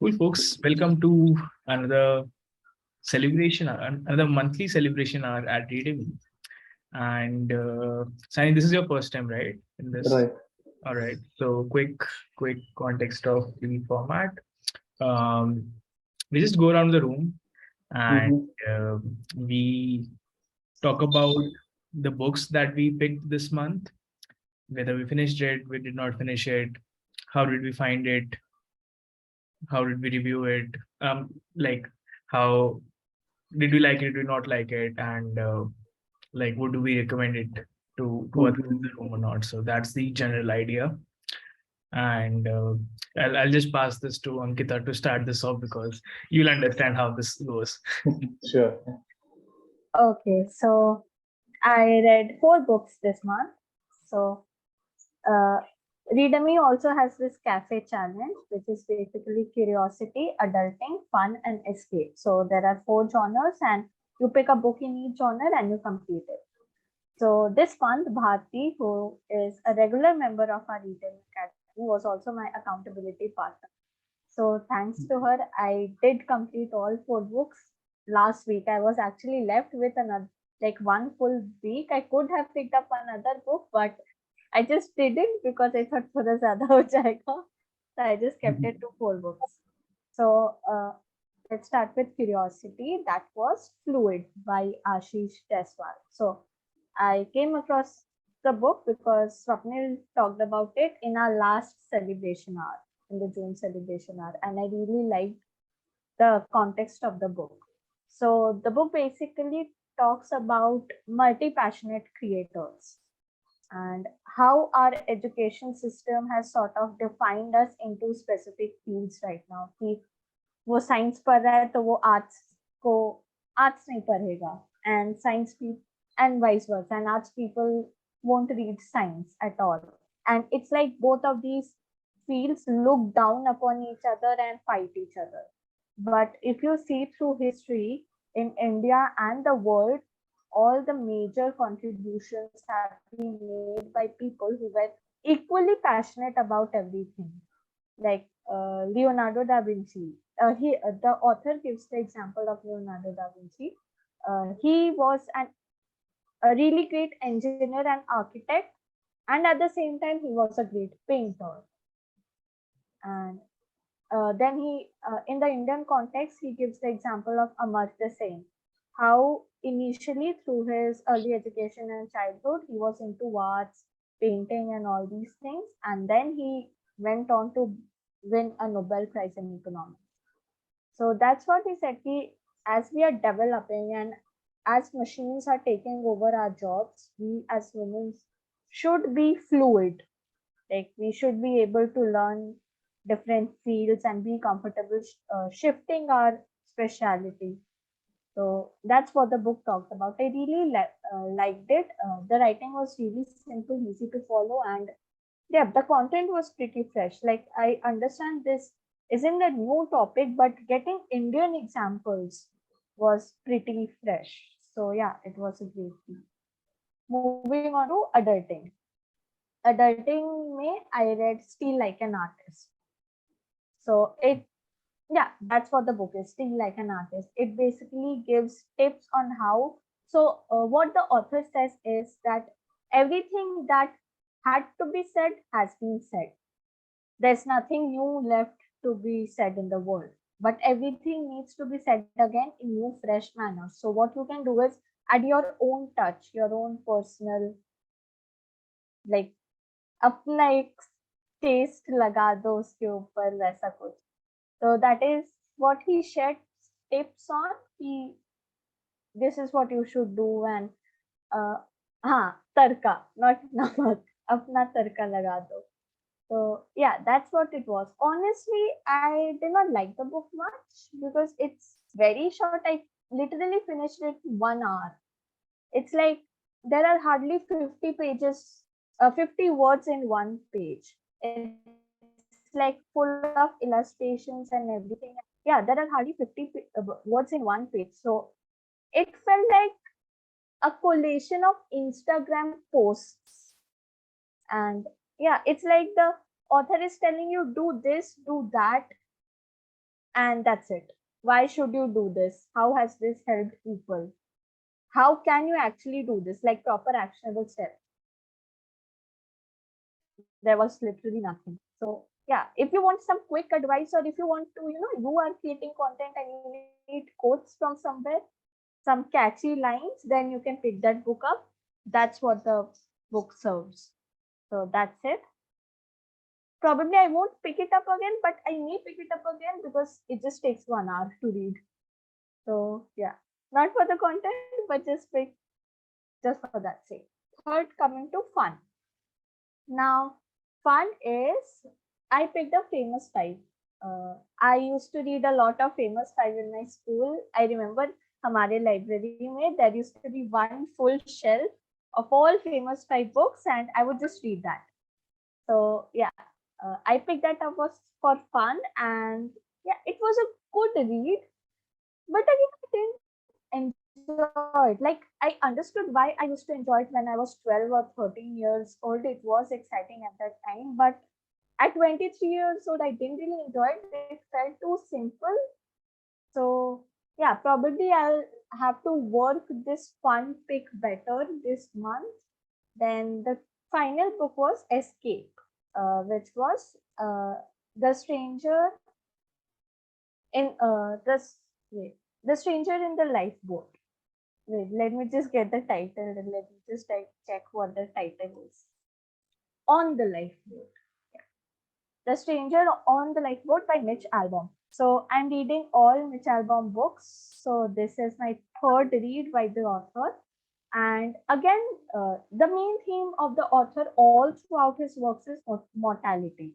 Cool, folks. Welcome to another celebration, another monthly celebration hour at Reademy. And Sunny, this is your first time, right? In this. Right. All right. So, quick context of the format. Um, we just go around the room and Mm-hmm. we talk about the books that we picked this month, whether we finished it, we did not finish it, how did we find it, how did we review it, like how did we like it, did we not like it, and like would we recommend it to others in Mm-hmm. the room or not. So that's the general idea. And I'll just pass this to Ankita to start this off because you'll understand how this goes. Sure. Okay, so I read four books this month. So, uh, Reademy also has this cafe challenge, which is basically curiosity, adulting, fun, and escape. So, there are four genres, and you pick a book in each genre and you complete it. So, this month, Bharti, who is a regular member of our Reademy Academy, was also my accountability partner. So, thanks to her, I did complete all four books last week. I was actually left with another, like one full week. I could have picked up another book, but I just didn't because I thought थोड़ा ज़्यादा हो जाएगा. So I just kept it to four books. So let's start with Curiosity. That was Fluid by Ashish Teswal. So I came across the book because Swapnil talked about it in our last celebration hour, in the June celebration hour, and I really liked the context of the book. So the book basically talks about multi-passionate creators and how our education system has sort of defined us into specific fields right now. कि वो science पढ़ रहा है तो वो arts को arts नहीं पढ़ेगा and science people and vice versa, and arts people won't read science at all, and it's like both of these fields look down upon each other and fight each other. But if you see through history in India and the world, all the major contributions have been made by people who were equally passionate about everything, like Leonardo da Vinci. The author gives the example of Leonardo da Vinci. He was a really great engineer and architect, and at the same time, he was a great painter. And then in the Indian context, he gives the example of Amartya Sen, how initially through his early education and childhood, he was into arts, painting, and all these things, and then he went on to win a Nobel Prize in economics. So that's what he said. As we are developing and as machines are taking over our jobs, we as humans should be fluid. Like we should be able to learn different fields and be comfortable shifting our specialty. So that's what the book talked about. I really liked it. The writing was really simple, easy to follow, and yeah, the content was pretty fresh. Like I understand this isn't a new topic, but getting Indian examples was pretty fresh. So yeah, it was a great thing. Moving on to adulting. Adulting में I read Steal Like an Artist. So that's what the book is, Steal Like an Artist. It basically gives tips on how. So what the author says is that everything that had to be said has been said. There's nothing new left to be said in the world, but everything needs to be said again in new, fresh manner. So what you can do is add your own touch, your own personal, like अपना एक test लगा दो उसके ऊपर वैसा कुछ. So that is what he shared tips on. This is what you should do, and tarka, not namak, अपना तड़का लगा दो. So yeah, that's what it was. Honestly, I did not like the book much because it's very short. I literally finished it 1 hour. It's like there are hardly 50 pages, 50 words in one page. It's like full of illustrations and everything. Yeah, there are hardly 50 words in one page. So it felt like a collation of Instagram posts. And yeah, it's like the author is telling you do this, do that, and that's it. Why should you do this? How has this helped people? How can you actually do this? Like proper actionable steps. There was literally nothing. So yeah, if you want some quick advice, or if you want to, you are creating content and you need quotes from somewhere, some catchy lines, then you can pick that book up. That's what the book serves. So that's it. Probably I won't pick it up again, but I may pick it up again because it just takes 1 hour to read. So yeah, not for the content, but just pick just for that sake. Third, coming to fun. Now, fun is I picked a famous five. I used to read a lot of famous five in my school. I remember हमारे library में there used to be one full shelf of all famous five books, and I would just read that. So yeah, I picked that up was for fun, and yeah, it was a good read. But again, I didn't enjoy it. Like I understood why I used to enjoy it when I was 12 or 13 years old. It was exciting at that time, but at 23 years old, I didn't really enjoy it. It felt too simple. So yeah, probably I'll have to work this fun pick better this month. Then the final book was Escape, which was the stranger in wait, the stranger in the lifeboat. Wait, let me just get the title and let me just check what the title is. On the Lifeboat. The Stranger on the Lifeboat by Mitch Albom. So I'm reading all Mitch Albom books. So this is my third read by the author. And again, the main theme of the author all throughout his works is mortality.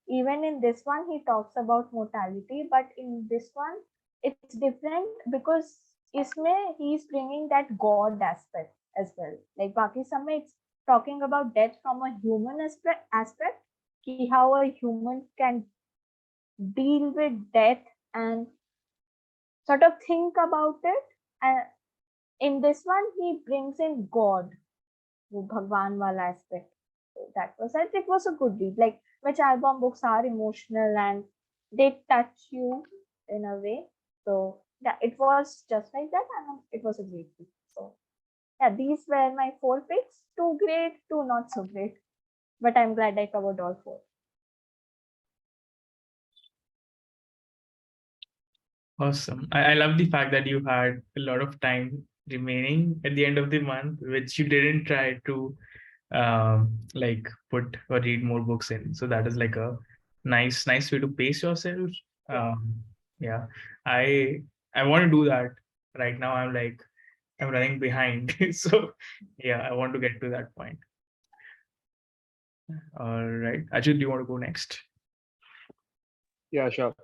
Even in this one, he talks about mortality, but in this one, it's different because इसमें he's bringing that God aspect as well. Like बाकी सब में it's talking about death from a human aspect, कि how a human can deal with death and sort of think about it. And in this one, he brings in God, the Bhagwan wala aspect. So that was it. It was a good read. Like which album books are emotional and they touch you in a way. So yeah, it was just like that, and it was a great read. So yeah, these were my four picks. Two great, two not so great. But I'm glad I covered all four. Awesome. I love the fact that you had a lot of time remaining at the end of the month, which you didn't try to like put or read more books in. So that is like a nice way to pace yourself. Um, yeah, I I want to do that right now. I'm running behind. So yeah, I want to get to that point. All right. Ajit, do you want to go next? Yeah, sure.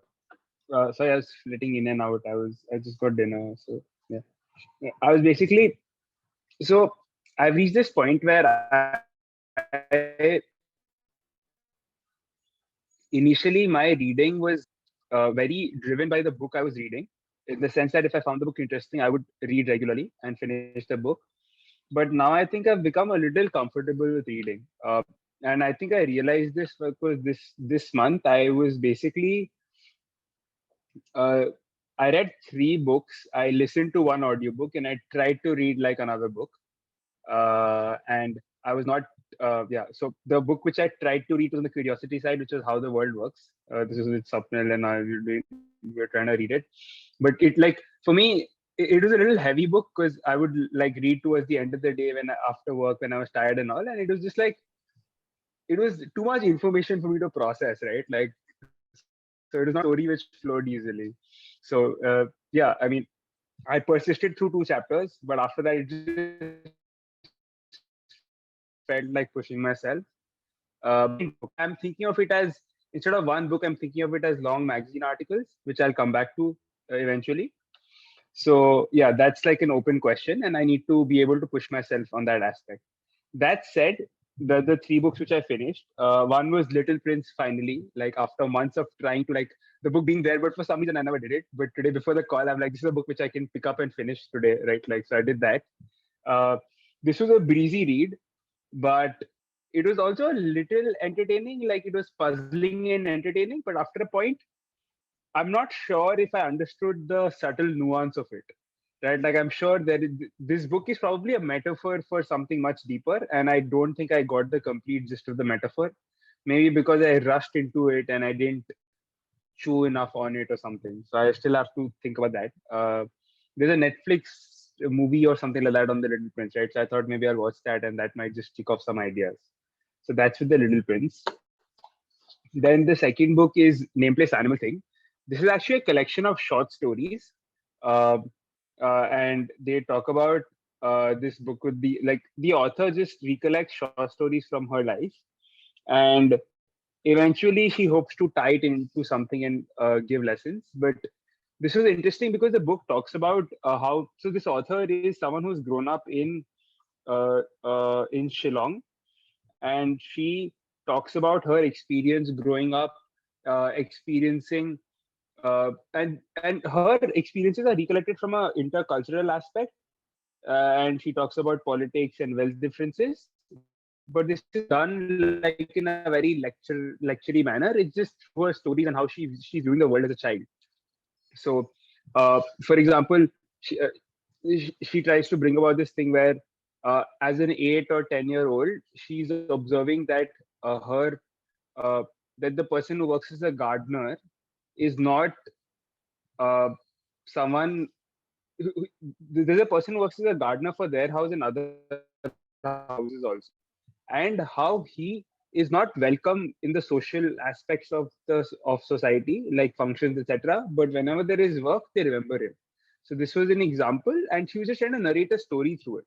Sorry, I was flitting in and out. I just got dinner, so yeah. I was basically so I've reached this point where initially my reading was very driven by the book I was reading, in the sense that if I found the book interesting, I would read regularly and finish the book. But now I think I've become a little comfortable with reading, and I think I realized this because this month I was basically uh, I read three books. I listened to one audiobook and I tried to read like another book. And I was not, yeah. So the book which I tried to read was on the curiosity side, which is how the world works. This is with Sapnil and we're trying to read it. But it like, for me, it was a little heavy book because I would like read towards the end of the day after work when I was tired and all. And it was just like, it was too much information for me to process, right? Like, so it was not a story which flowed easily. So yeah, I mean, I persisted through two chapters, but after that, it just felt like pushing myself. But I'm thinking of it as instead of one book, I'm thinking of it as long magazine articles, which I'll come back to eventually. So yeah, that's like an open question, and I need to be able to push myself on that aspect. That said, the three books which I finished, one was Little Prince. Finally, like after months of trying to like the book being there, but for some reason I never did it. But today before the call, I'm like, this is a book which I can pick up and finish today, right? Like so, I did that. Uh, this was a breezy read, but it was also a little entertaining. Like it was puzzling and entertaining, but after a point, I'm not sure if I understood the subtle nuance of it. Right, like I'm sure that this book is probably a metaphor for something much deeper, and I don't think I got the complete gist of the metaphor. Maybe because I rushed into it and I didn't chew enough on it or something. So I still have to think about that. There's a Netflix movie or something like that on the Little Prince, right? So I thought maybe I'll watch that, and that might just tick off some ideas. So that's with the Little Prince. Then the second book is Nameplace Animal Thing. This is actually a collection of short stories, uh, and they talk about this book would be like the author just recollects short stories from her life, and eventually she hopes to tie it into something and give lessons. But this was interesting because the book talks about how so this author is someone who's grown up in Shillong, and she talks about her experience growing up, experiencing and her experiences are recollected from a intercultural aspect, and she talks about politics and wealth differences. But this is done like in a very lectury manner. It's just through her stories and how she's viewing the world as a child. So, for example, she, uh, she tries to bring about this thing where, as an 8 or 10-year-old, she's observing that her uh, that the person who works as a gardener is not uh, someone. There's a person who works as a gardener for their house and other houses also, and how he is not welcome in the social aspects of society, like functions, etc. But whenever there is work, they remember him. So this was an example, and she was just trying to narrate a story through it.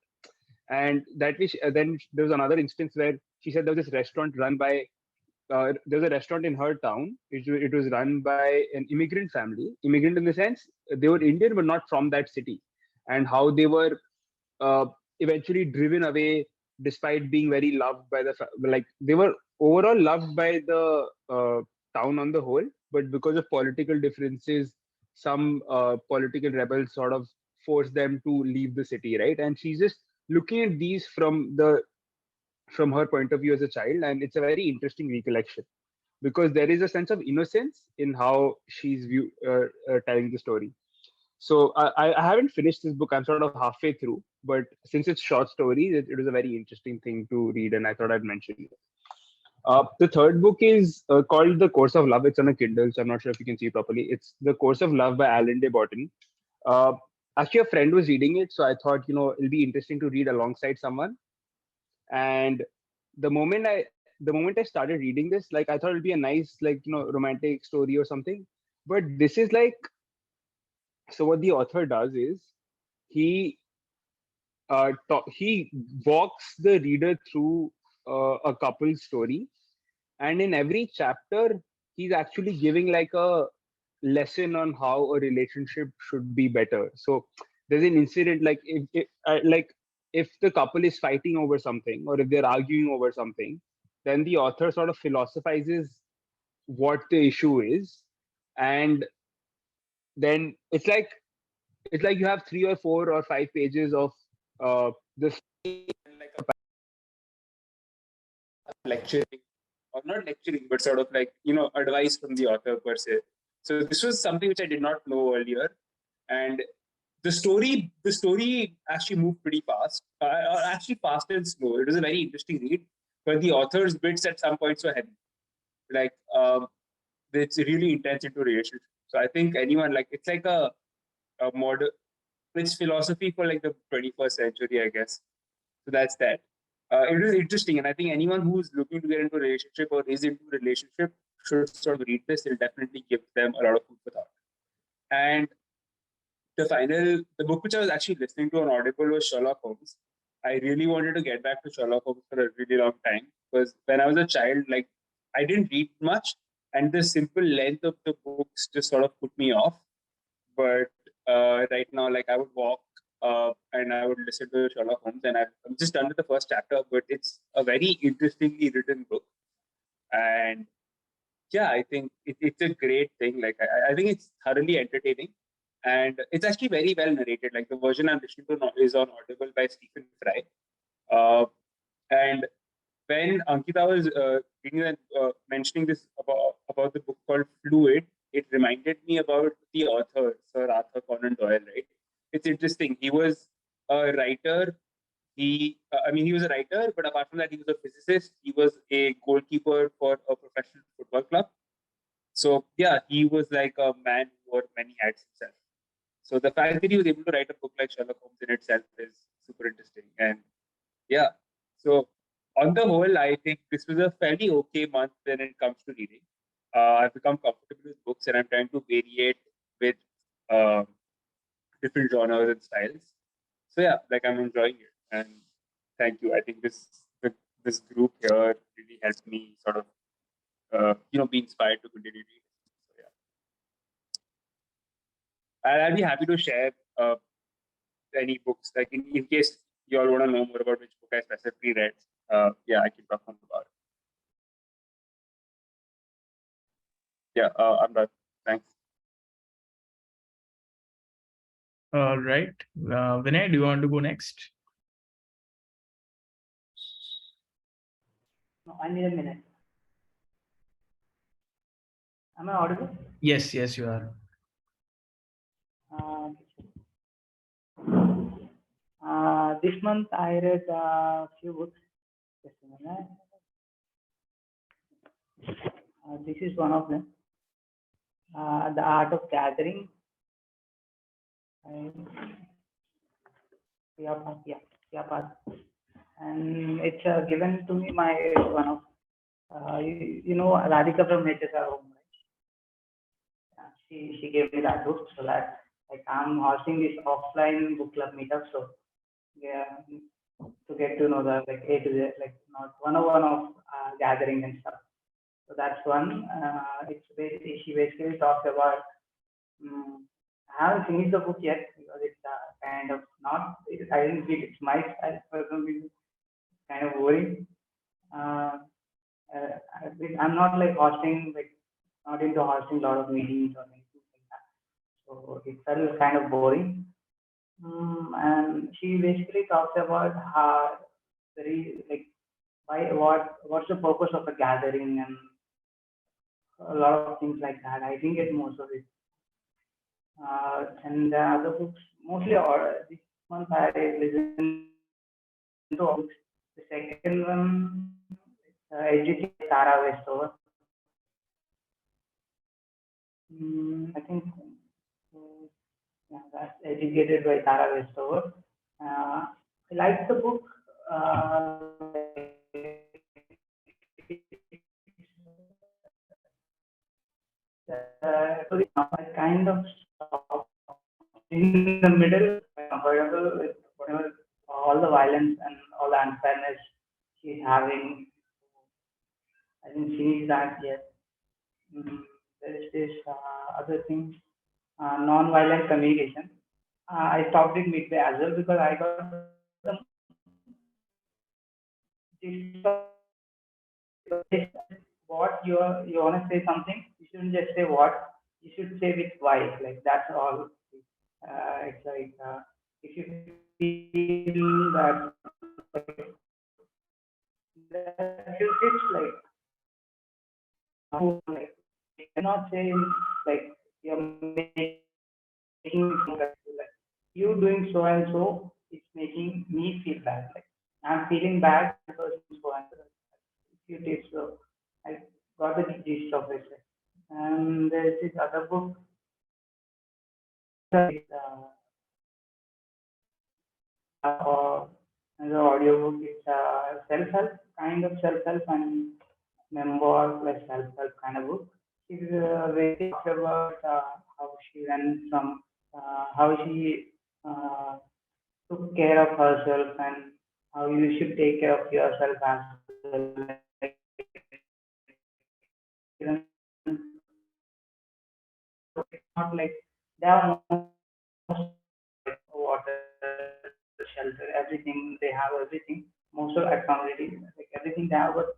And that was then there was another instance where she said there was this restaurant run by there was a restaurant in her town. It was run by an immigrant family. Immigrant in the sense they were Indian, but not from that city, and how they were uh, eventually driven away despite being very loved by like they were overall loved by the town on the whole, but because of political differences, some political rebels sort of forced them to leave the city, right? And she's just looking at these from her point of view as a child, and it's a very interesting recollection because there is a sense of innocence in how telling the story. So I haven't finished this book. I'm sort of halfway through, but since it's short stories, it was a very interesting thing to read, and I thought I'd mention it. The third book is called The Course of Love. It's on a Kindle, so I'm not sure if you can see it properly. It's The Course of Love by Alan de Botton. Uh, Actually, a friend was reading it, so I thought it'll be interesting to read alongside someone. And the moment I the moment I started reading this, like I thought it'd be a nice romantic story or something. But this is like so. What the author does is he he walks the reader through a couple's story, and in every chapter he's actually giving like a lesson on how a relationship should be better. So there's an incident like if the couple is fighting over something or if they're arguing over something, then the author sort of philosophizes what the issue is, and then it's like you have 3 or 4 or 5 pages of this like a lecturing or not lecturing but sort of like advice from the author per se. So this was something which I did not know earlier, and the story actually moved pretty fast, or actually fast and slow. It was a very interesting read, but the author's bits at some points were heavy, like it's really intense into relationship. So I think anyone, like, it's like a modern, it's philosophy for like the 21st century, I guess. So that's that. It is interesting, and I think anyone who's looking to get into a relationship or is into a relationship should sort of read this. It'll definitely give them a lot of food for thought. And the book which I was actually listening to on Audible was Sherlock Holmes. I really wanted to get back to Sherlock Holmes for a really long time because when I was a child, like, I didn't read much, and the simple length of the books just sort of put me off. But right now, like, I would walk and I would listen to Sherlock Holmes, and I'm just done with the first chapter, but it's a very interestingly written book. And yeah, I think it's a great thing. Like, I think it's thoroughly entertaining, and it's actually very well narrated. Like, the version I'm listening to now is on Audible by Stephen Fry. And when Ankita was mentioning this about the book called Fluid, it reminded me about the author, Sir Arthur Conan Doyle, right? It's interesting. He was a writer. He was a writer, but apart from that, he was a physicist. He was a goalkeeper for a professional football club. So yeah, he was like a man who wore many hats himself. So the fact that he was able to write a book like Sherlock Holmes in itself is super interesting. And yeah, so on the whole, I think this was a fairly okay month when it comes to reading. I've become comfortable with books, and I'm trying to variate with uh, different genres and styles. So yeah, like I'm enjoying it, and thank you. I think this group here really helped me sort of be inspired to continue reading. So yeah, and I'll be happy to share any books, like in case you all want to know more about which book I specifically read. Yeah, I can talk more about it. Yeah, I'm done. Thanks. All right. Vinay, do you want to go next? No, I need a minute. Am I audible? Yes, yes, you are. This month I read a few books. Just a minute. This is one of them. The Art of Gathering. Yeah, and it's given to me by one of Radhika from HSR Home, right? She gave me that book, so that like I'm hosting this offline book club meetup, so yeah, to get to know the like A to Z, like not 101 of gathering and stuff. So that's one. She basically talks about. I haven't finished the book yet because it's kind of not. I didn't feel it's my style personally. Kind of boring. I'm not like hosting, like not into hosting a lot of meetings or anything like that. So it felt kind of boring. And she basically talks about how very like what's the purpose of a gathering and a lot of things like that. I didn't get most of it. And the other books, mostly this month I listened to all books. The second one, Educate Tara Westover. I think that's Educated by Tara Westover. I like the book. I kind of stopped in the middle, comfortable with whatever all the violence and all the unfairness she's having. I didn't finish that yet. There is this other thing, non-violent communication. I stopped it midway as well because I got the what you want to say something, you shouldn't just say what, you should say with why. Like that's all. It's like if you feel that that few tips like how like you cannot say like you're making me feel bad. Like you doing so and so, it's making me feel bad. Like I'm feeling bad because so and so. Few tips, so I got the gist of it. And there's this other book. Or the audiobook is self-help, kind of self-help and memoir plus self-help kind of book. It's very talks about how she went from how she took care of herself and how you should take care of yourself as well. Not like they have water, shelter, everything. They have everything. Most of accountability, like everything they have. But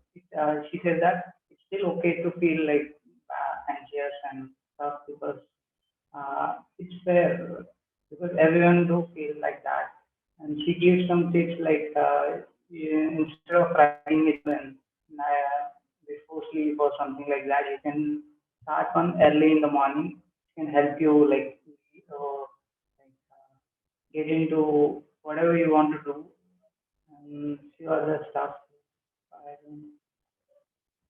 she says that it's still okay to feel like anxious and stuff because it's fair because everyone do feel like that. And she gives some tips like instead of writing it when before sleep or something like that, you can start one early in the morning can help you get into whatever you want to do and few other stuff. I don't,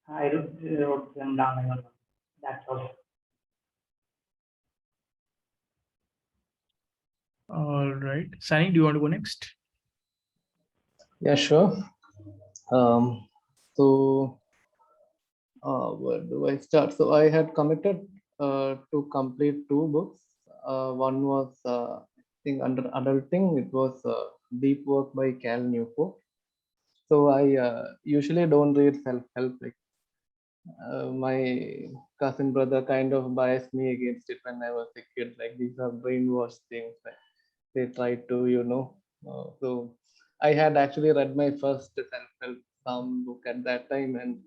I wrote them down. I don't know. That's all. All right. Sunny, do you want to go next? Yeah, sure. Um, so, where do I start? So, I had committed to complete two books. One was, I think, under adulting. It was Deep Work by Cal Newport. So, I usually don't read self-help. Like my cousin brother kind of biased me against it when I was a kid. Like these are brainwashed things. Like they try to, so I had actually read my first self-help book at that time, and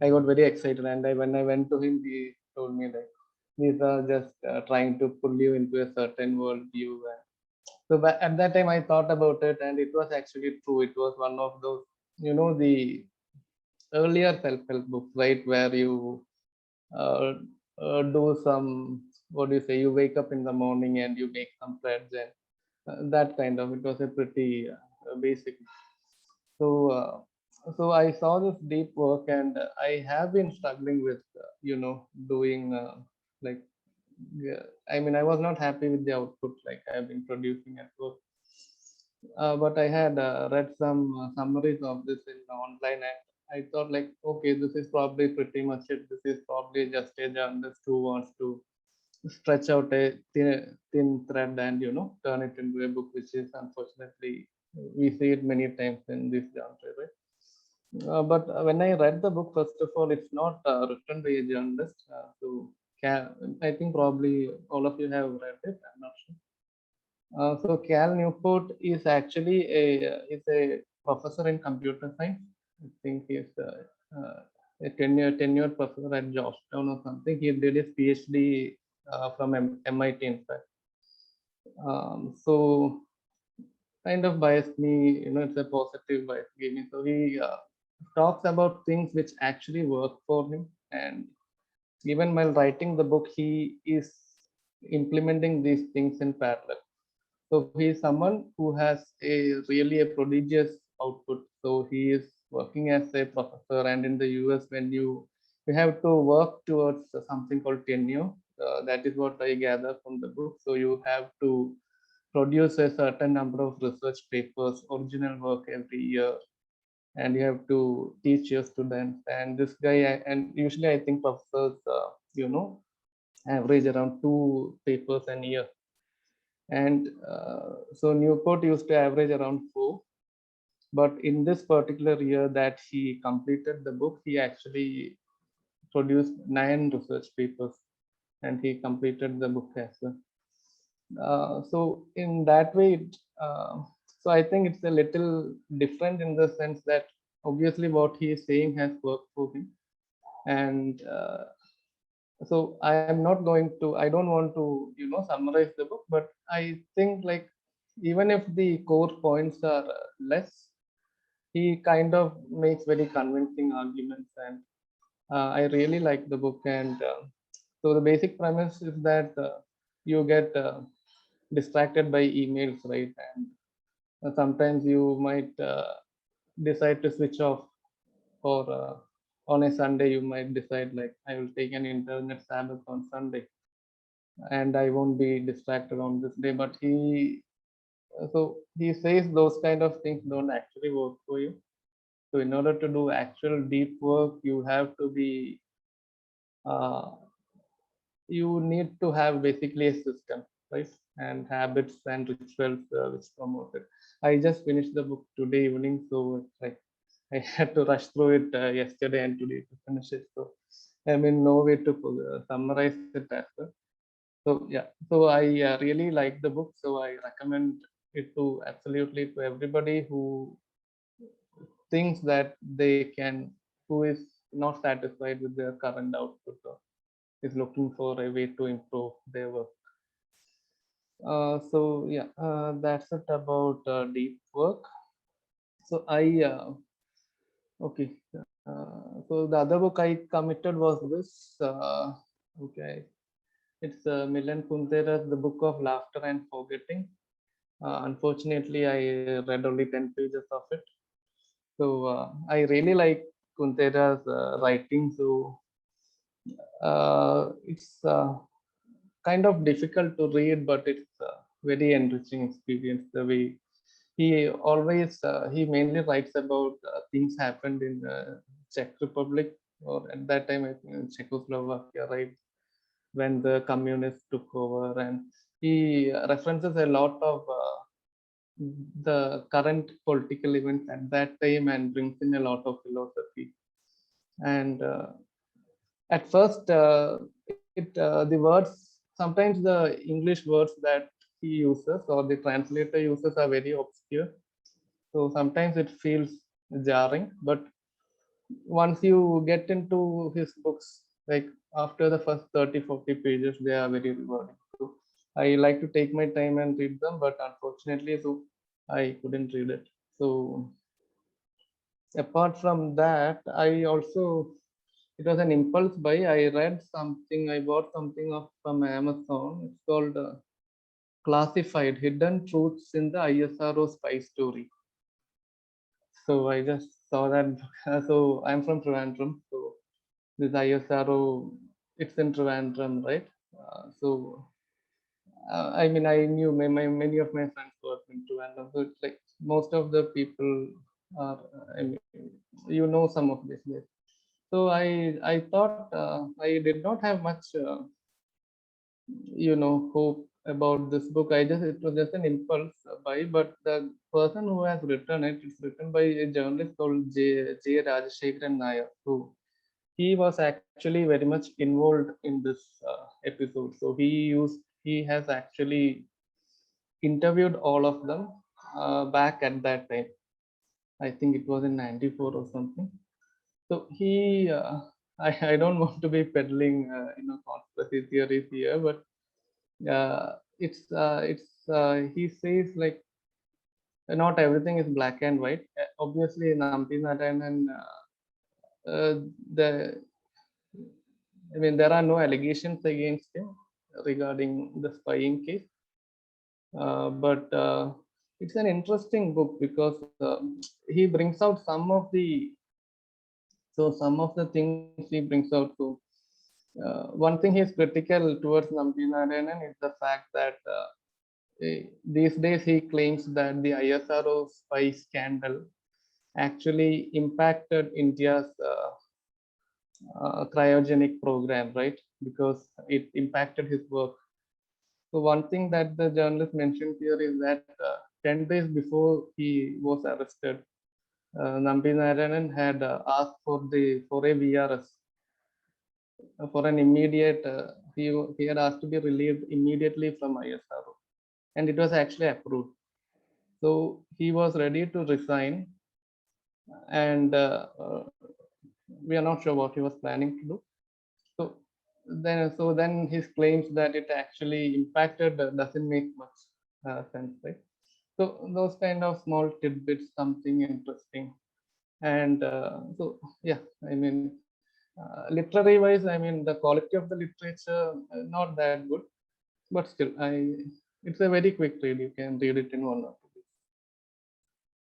I got very excited. And when I went to him, he told me like these are just trying to pull you into a certain worldview. And so at that time, I thought about it, and it was actually true. It was one of those, the earlier self-help books, right, where you uh, do some, what do you say, you wake up in the morning and you make some threads, and that kind of, it was a pretty basic. So so I saw this deep work, and I have been struggling with doing like yeah, I mean, I was not happy with the output like I have been producing at work. But I had read some summaries of this in online, and I thought like, okay, this is probably pretty much it. This is probably just a journalist who wants to stretch out a thin thread and turn it into a book, which is unfortunately we see it many times in this genre, right? But when I read the book, first of all, it's not written by a journalist. I think probably all of you have read it. I'm not sure. So Cal Newport is actually a professor in computer science. I think he's a tenured professor at Georgetown or something. He did his PhD from MIT, in fact. So kind of biased me, it's a positive bias gaming. So he talks about things which actually work for him, and even while writing the book, he is implementing these things in parallel. So he is someone who has a prodigious output. So he is working as a professor, and in the US, when you have to work towards something called tenure. That is what I gather from the book. So you have to produce a certain number of research papers, original work every year, and you have to teach your students. And this guy, and usually I think professors, average around 2 papers a year, and so Newport used to average around 4. But in this particular year that he completed the book, he actually produced 9 research papers, and he completed the book as well. So in that way, so I think it's a little different in the sense that obviously what he is saying has worked for him, and so I am not going to, I don't want to summarize the book, but I think like even if the core points are less, he kind of makes very convincing arguments, and I really like the book. And so the basic premise is that you get distracted by emails, right? And sometimes you might decide to switch off, or on a Sunday you might decide like I will take an internet Sabbath on Sunday, and I won't be distracted on this day. But he says those kind of things don't actually work for you. So in order to do actual deep work, you have to be uh, you need to have basically a system, right? And habits and rituals which promote it. I just finished the book today evening, so it's like I had to rush through it yesterday and today to finish it. So I'm in no way to summarize it as well. So yeah, so I really like the book. So I recommend it to absolutely to everybody who thinks that they can, who is not satisfied with their current output, or is looking for a way to improve their work. So yeah, that's it about deep work. So I okay. So the other book I committed was this. Okay, it's Milan Kundera's The Book of Laughter and Forgetting. Unfortunately, I read only 10 pages of it. So I really like Kuntera's writing. So it's kind of difficult to read, but it's a very enriching experience. The way he mainly writes about things happened in Czech Republic, or at that time I think in Czechoslovakia, right, when the communists took over, and he references a lot of the current political events at that time and brings in a lot of philosophy. And at first, the words, sometimes the English words that he uses or the translator uses are very obscure. So sometimes it feels jarring, but once you get into his books, like after the first 30-40 pages, they are very rewarding. So I like to take my time and read them, but unfortunately, so I couldn't read it. So apart from that, I also, it was an impulse buy. I read something, I bought something off from Amazon. It's called Classified Hidden Truths in the ISRO Spy Story. So I just saw that book. So I'm from Trivandrum. So this ISRO, it's in Trivandrum, right? I mean, I knew many of my friends work in Trivandrum. So it's like most of the people are, I mean, you know some of this. So I thought I did not have much hope about this book. It was just an impulse buy, but the person who has written it, it's written by a journalist called J. Rajashekharan Nair. So he was actually very much involved in this episode. So he has actually interviewed all of them back at that time. I think it was in '94 or something. So I don't want to be peddling, conspiracy theories here, but he says like not everything is black and white. Obviously, Nampi Narayanan, the I mean, there are no allegations against him regarding the spying case, but it's an interesting book because he brings out some of the things he brings out. So one thing he is critical towards Nampi Narayanan is the fact that these days he claims that the ISRO spy scandal actually impacted India's cryogenic program, right? Because it impacted his work. So one thing that the journalist mentioned here is that 10 days before he was arrested, Nambi Narayanan had asked for a VRS for an immediate. He had asked to be relieved immediately from ISRO, and it was actually approved. So he was ready to resign, and we are not sure what he was planning to do. So then his claims that it actually impacted doesn't make much sense, right? So those kind of small tidbits, something interesting. And so yeah, I mean, literary wise, I mean, the quality of the literature not that good, but still, it's a very quick read. You can read it in 1 or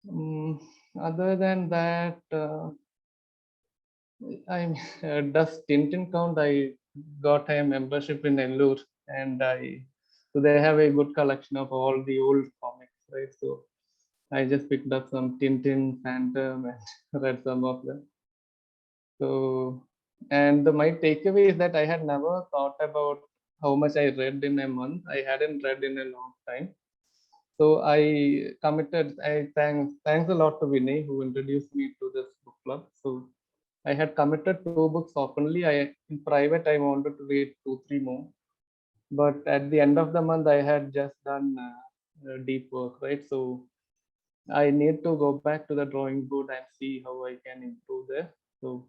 2 days. Other than that, does Tintin count? I got a membership in Ellur, and so they have a good collection of all the old comics, right? So I just picked up some Tintin, Phantom, and read some of them. So, and my takeaway is that I had never thought about how much I read in a month. I hadn't read in a long time. So I committed. Thanks a lot to Vinay who introduced me to this book club. So I had committed 2 books openly. In private I wanted to read 2-3 more, but at the end of the month I had just done deep work, right? So I need to go back to the drawing board and see how I can improve there. So,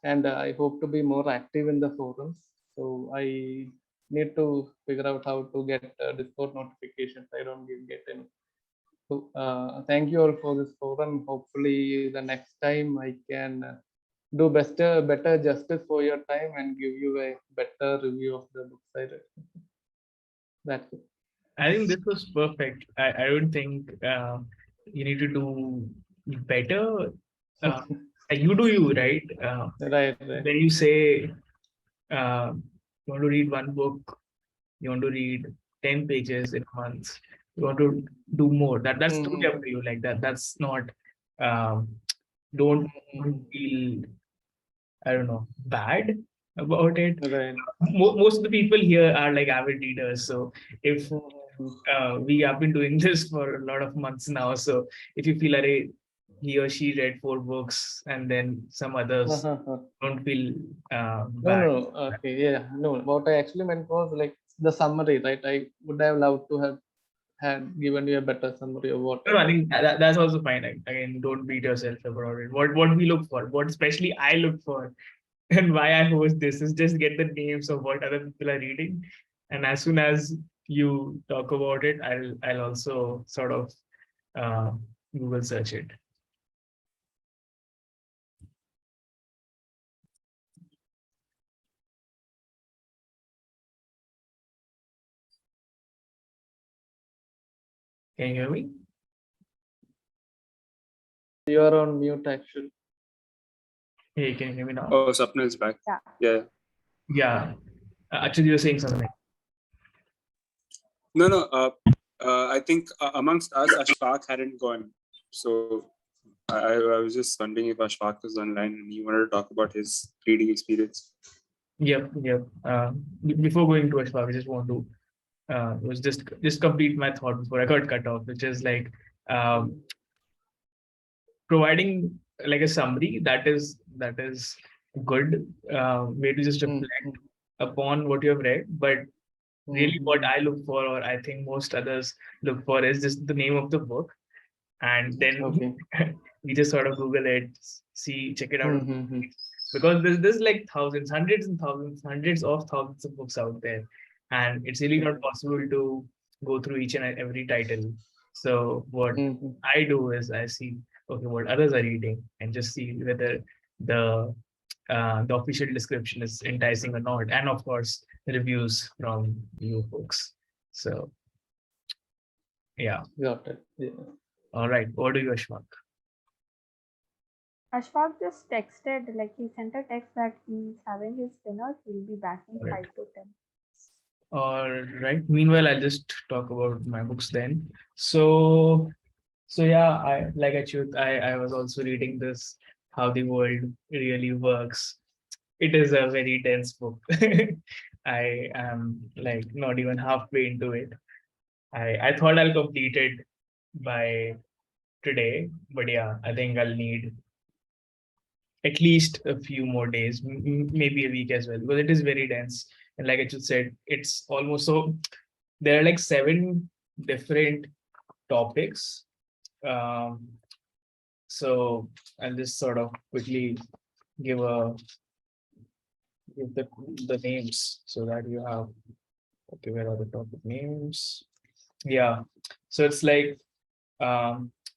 and I hope to be more active in the forums. So I need to figure out how to get Discord notifications. I don't get any. So thank you all for this forum. Hopefully the next time I can do better justice for your time and give you a better review of the books I read. That's it. I think this was perfect. I don't think you need to do better. Uh, you do you, right? Right. When you say you want to read one book, you want to read 10 pages in a month, you want to do more. That's totally up to you. Like that's not um, don't feel, I don't know, bad about it. Right. Most of the people here are like avid readers. So if we have been doing this for a lot of months now, so if you feel like he or she read 4 books and then some others, don't feel bad. No. Okay. Yeah. No. What I actually meant was like the summary, right? I would have loved to have had given you a better summary of what No, I think that's also fine. Again, don't beat yourself up about it. What we look for, what especially I look for, and why I host this is just get the names of what other people are reading, and as soon as you talk about it, I'll also sort of uh, Google search it. Can you hear me? you are on mute actually. Hey, can you hear me now? Oh, Sapna is back. Yeah. Yeah. Yeah. Actually, you're saying something. No. I think amongst us, Ashfaq hadn't gone. So I was just wondering if Ashfaq was online and he wanted to talk about his reading experience. Yep. Before going to Ashfaq, I just want to was just complete my thought before I got cut off, which is like providing like a summary that is good way to just reflect upon what you have read. But really, what I look for, or I think most others look for, is just the name of the book, and then we just sort of Google it, check it out. Because there's like thousands, hundreds and thousands, hundreds of thousands of books out there, and it's really not possible to go through each and every title. So what I do is I see, okay, what others are reading, and just see whether the official description is enticing or not, and of course reviews from you folks. So yeah. Got it. Yeah. All right, what do you, Ashfaq? Ashfaq just texted, like he sent a text that he's having his dinner. He'll be back in 5 to 10. All right. Meanwhile, I'll just talk about my books then. So yeah, I was also reading this, How the World Really Works. It is a very dense book. I am like not even halfway into it. I thought I'll complete it by today, but yeah, I think I'll need at least a few more days, maybe a week as well, because it is very dense. And like I just said, it's almost so there are like 7 different topics. So I'll just sort of quickly give the names so that you have, okay, where are the topic names? Yeah, so it's like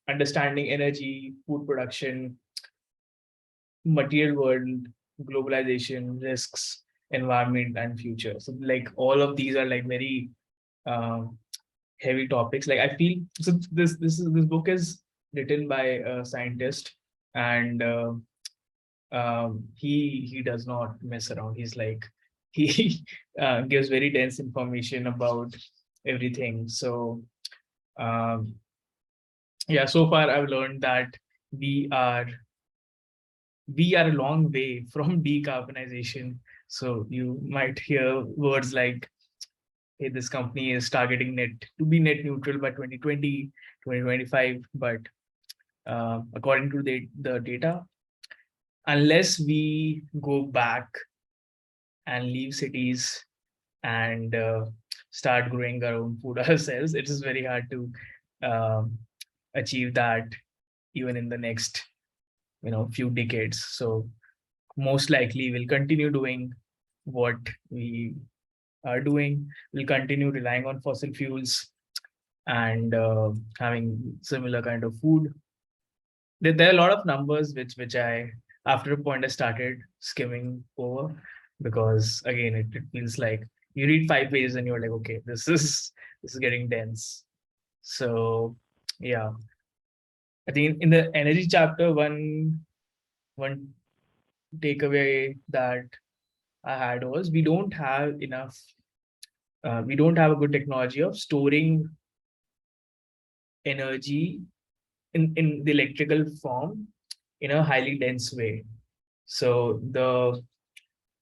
understanding energy, food production, material world, globalization, risks, environment, and future. So like all of these are like very heavy topics. Like I feel so this book is written by a scientist, and he does not mess around. He's like he gives very dense information about everything. So yeah, so far I've learned that we are a long way from decarbonization. So you might hear words like, hey, this company is targeting to be net neutral by 2020, 2025. But according to the data, unless we go back and leave cities and start growing our own food ourselves, it is very hard to achieve that even in the next few decades. So most likely we'll continue doing what we are doing. We'll continue relying on fossil fuels and having similar kind of food. There are a lot of numbers which I after a point I started skimming over, because again it feels like you read 5 pages and you're like, okay, this is getting dense. So yeah, I think in the energy chapter, one takeaway that I had was we don't have enough, we don't have a good technology of storing energy in the electrical form in a highly dense way. So the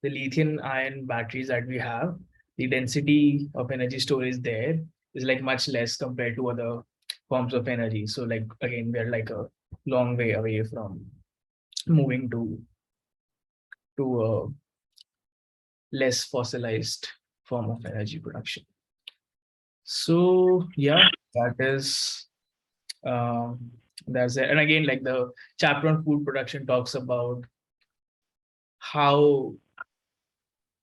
lithium ion batteries that we have, the density of energy storage there is like much less compared to other forms of energy. So like again, we're like a long way away from moving to a less fossilized form of energy production. So yeah, that is that's it. And again, like the chapter on food production talks about how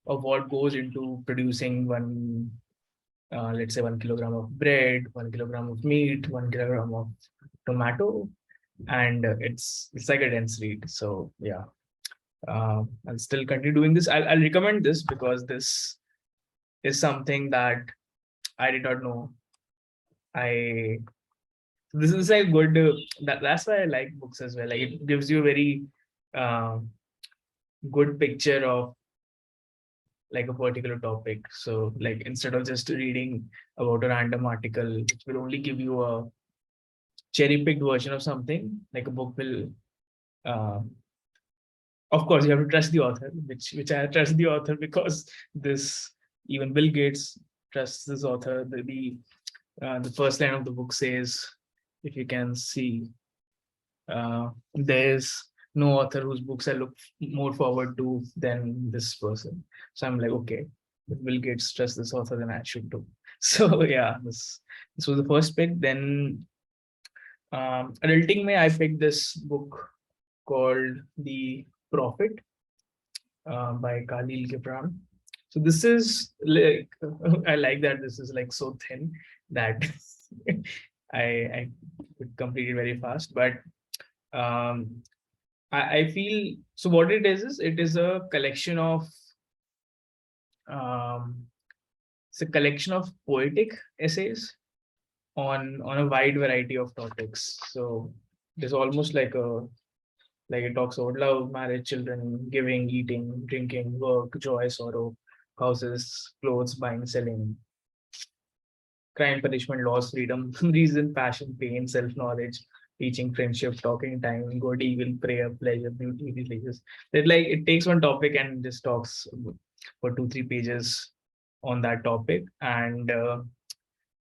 of what goes into producing one, let's say 1 kilogram of bread, 1 kilogram of meat, 1 kilogram of tomato, and it's like a dense read. So yeah, I'll still continue doing this. I'll recommend this because this is something that I did not know. I This is like good. That's why I like books as well. Like it gives you a very uh, good picture of like a particular topic. So like instead of just reading about a random article, which will only give you a cherry picked version of something, like a book will. Uh, of course, you have to trust the author, which I trust the author because this even Bill Gates trusts this author. The first line of the book says, if you can see, there's no author whose books I look more forward to than this person. So I'm like, okay, if Bill Gates trusts this author, then I should too. So yeah, this was the first pick. Then adulting me, I picked this book called The Prophet by Khalil Gibran. So this is like I like that this is like so thin that I could complete it very fast. But um, I feel so. What it is a collection of um, it's a collection of poetic essays on a wide variety of topics. So there's almost like it talks about love, marriage, children, giving, eating, drinking, work, joy, sorrow, houses, clothes, buying, selling, crime, punishment, loss, freedom, reason, passion, pain, self-knowledge, teaching, friendship, talking, time, good, evil, prayer, pleasure, beauty, religious. It like it takes one topic and just talks for 2-3 pages on that topic. And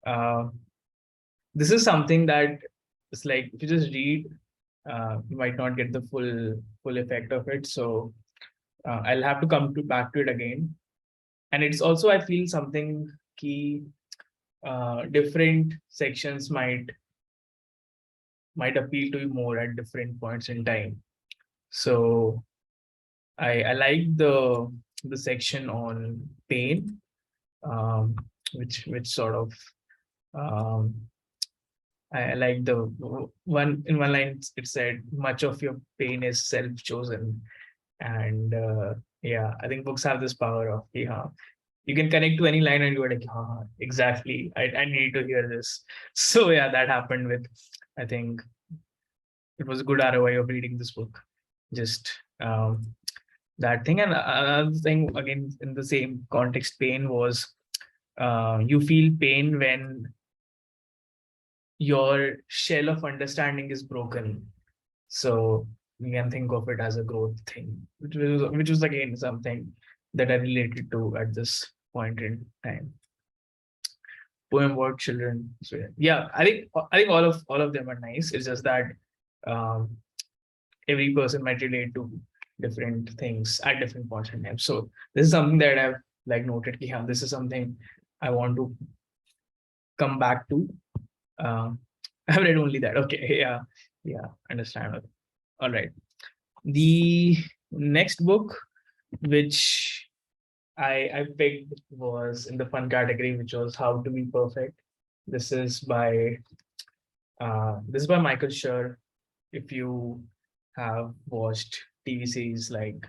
uh, this is something that it's like if you just read, you might not get the full effect of it. So I'll have to come to back to it again. And it's also I feel something key. Different sections might appeal to you more at different points in time. So I like the section on pain, which sort of um, I like the one in one line it said much of your pain is self-chosen. And yeah, I think books have this power of yeah, you can connect to any line and you're like, exactly. I need to hear this. So yeah, that happened with I think it was a good ROI of reading this book. Just that thing. And another thing again in the same context, pain was you feel pain when your shell of understanding is broken. So you can think of it as a growth thing, which was again something that I related to at this point in time. Poem about children. So yeah, I think all of them are nice. It's just that um, every person might relate to different things at different points in time. So this is something that I've like noted. Yeah, this is something I want to come back to. I've read only that. Okay, yeah, understand. All right. The next book, which I picked, was in the fun category, which was How to Be Perfect. This is by Michael Schur. If you have watched TV series like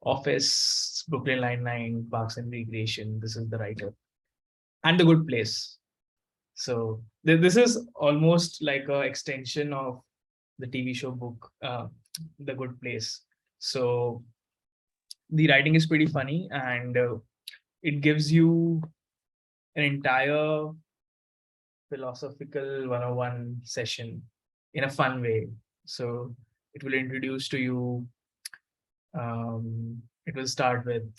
Office, Brooklyn Nine-Nine, Parks and Recreation. This is the writer. And The Good Place. So this is almost like a extension of the TV show book, The Good Place. So the writing is pretty funny, and it gives you an entire philosophical 101 session in a fun way. So it will introduce to you, it will start with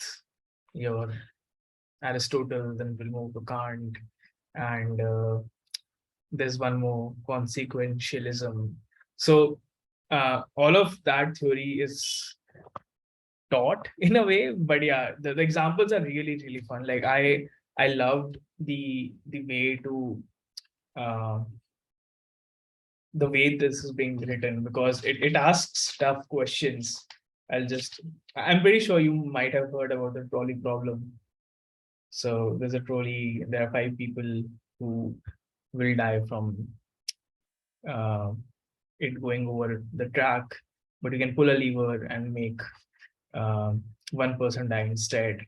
your Aristotle, then we'll move to Kant, and there's one more, consequentialism. So all of that theory is taught in a way, but yeah, the examples are really, really fun. Like I loved the way to uh, the way this is being written, because it asks tough questions. I'm pretty sure you might have heard about the trolley problem. So there's a trolley, there are 5 people who will die from uh, it going over the track, but you can pull a lever and make one person die instead,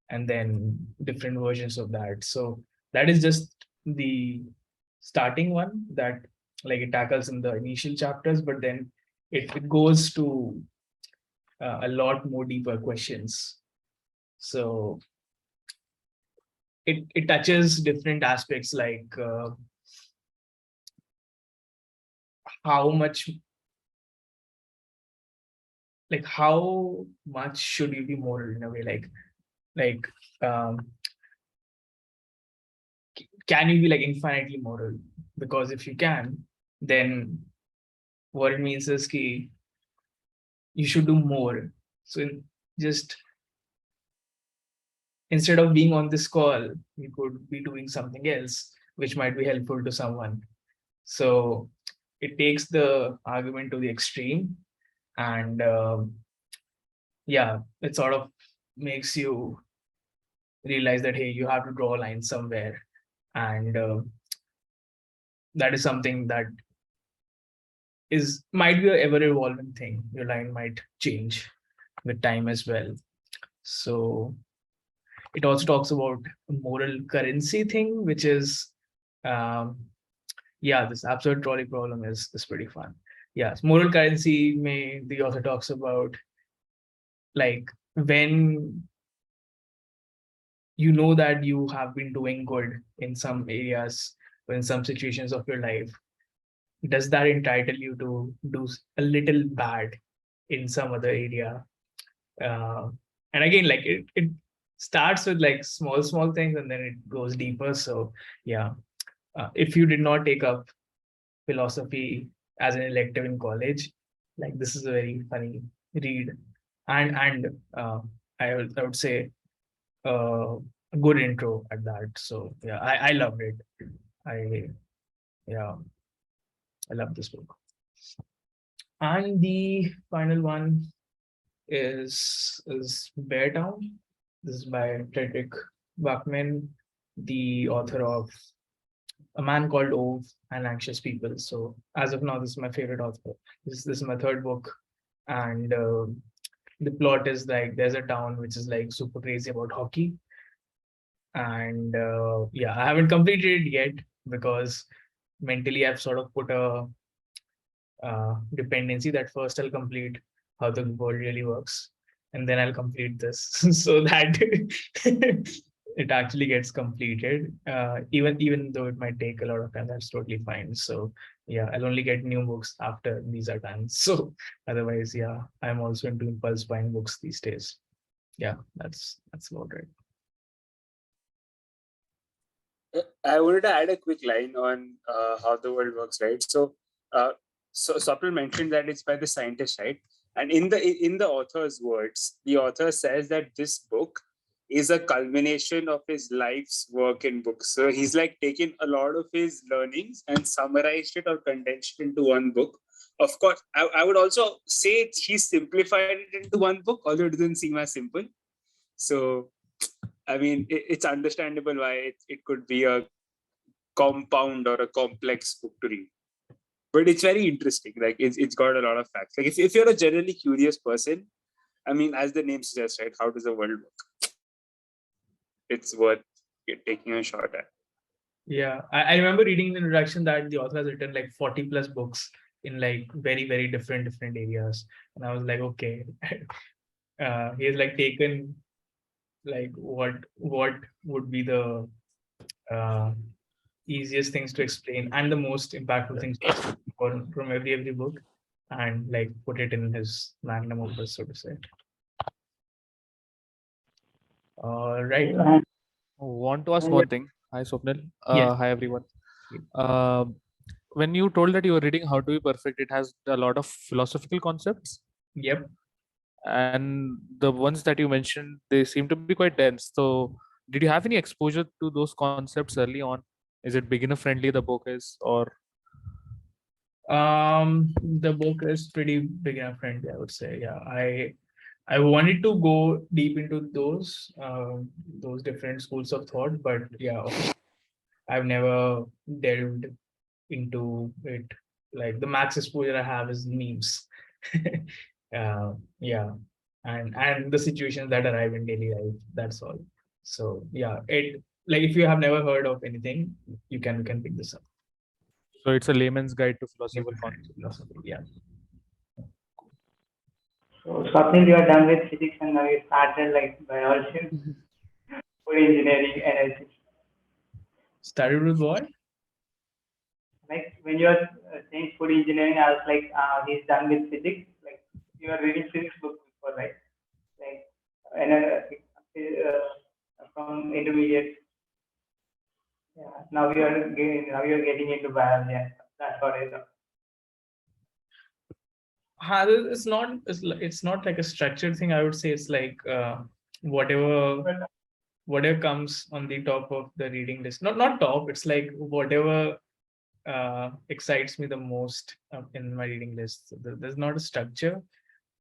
and then different versions of that. So that is just the starting one that, like, it tackles in the initial chapters, but then it goes to a lot more deeper questions. So it touches different aspects, like how much should you be moral in a way, like um, can you be like infinitely moral? Because if you can, then what it means is ki you should do more. So just instead of being on this call, you could be doing something else which might be helpful to someone. So it takes the argument to the extreme, and yeah, it sort of makes you realize that, hey, you have to draw a line somewhere, and that is something that might be a ever evolving thing. Your line might change with time as well. So it also talks about moral currency thing, which is um, yeah, this absurd trolley problem is pretty fun. Yeah, moral currency, may the author talks about, like, when you know that you have been doing good in some areas or in some situations of your life, does that entitle you to do a little bad in some other area? And again, like, it starts with like small things, and then it goes deeper. So yeah, if you did not take up philosophy as an elective in college, like, this is a very funny read, and I would say a good intro at that. So yeah, I loved it. I Yeah, I love this book. And the final one is Bear Town. This is by Frederick Bachman, the author of A Man Called Ove and Anxious People. So as of now, this is my favorite author. This is my third book, and the plot is like, there's a town which is like super crazy about hockey, and yeah, I haven't completed it yet because mentally I've sort of put a dependency that first I'll complete how the world really works, and then I'll complete this so that it actually gets completed. Even though it might take a lot of time, that's totally fine. So yeah, I'll only get new books after these are done. So otherwise, yeah, I'm also into impulse buying books these days. Yeah, that's about it. I wanted to add a quick line on how the world works, right? So Swapnil mentioned that it's by the scientist, right? And in the author's words, the author says that this book is a culmination of his life's work in books. So he's like taken a lot of his learnings and summarized it or condensed it into one book. Of course, I would also say he simplified it into one book, although it doesn't seem as simple. So I mean, it's understandable why it could be a compound or a complex book to read. but it's very interesting. Like it's got a lot of facts. Like if you're a generally curious person, I mean, as the name suggests, right? How does the world work? It's worth taking a shot at. Yeah, I remember reading in the introduction that the author has written like 40 plus books in like very different areas, and I was like, okay, he has like taken like what would be the uh, easiest things to explain and the most impactful things to explain from every book, and like put it in his magnum opus, so to say. All right. And Want to ask and one thing? Hi, Swapnil. Yes. Hi, everyone. When you told that you were reading How to Be Perfect, it has a lot of philosophical concepts, Yep. and the ones that you mentioned, they seem to be quite dense. So, did you have any exposure to those concepts early on? Is it beginner friendly? The book is, or The book is pretty beginner friendly, I would say. Yeah, I wanted to go deep into those different schools of thought, but yeah, I've never delved into it. Like the max exposure I have is memes. Yeah, and the situations that arrive in daily life. That's all. So yeah, it like if you have never heard of anything, you can pick this up. so it's a layman's guide to philosophical concepts. Philosophy, yeah. so Swapnil, you are done with physics and now you started like biology, food engineering, energy. Started with what? Like when you are saying food engineering, I was like, he's done with physics. Like you are reading physics books before, right? Like and from intermediate. Yeah. Now you're getting into biology and stuff. That's what it is. It's not like a structured thing. I would say it's like whatever comes on the top of the reading list. Not top. It's like whatever excites me the most in my reading list. So there's not a structure,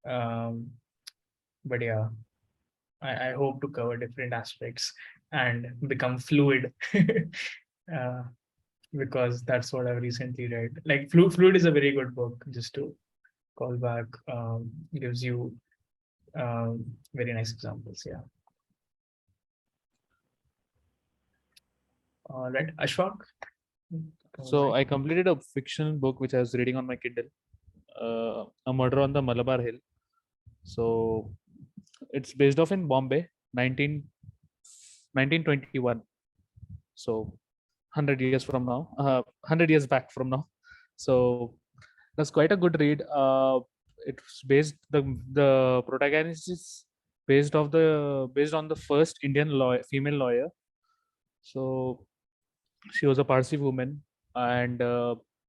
um, but yeah, I hope to cover different aspects and become fluid. uh, because that's what I've recently read. Like Fluid is a very good book. Just to call back, gives you very nice examples. Yeah. All right, Ashfaq. So I completed a fiction book which I was reading on my Kindle, A Murder on the Malabar Hill. So it's based off in Bombay, 1921. So 100 years from now, 100 years back from now. So that's quite a good read. It's based the protagonist is based on the first Indian female lawyer. So she was a Parsi woman, and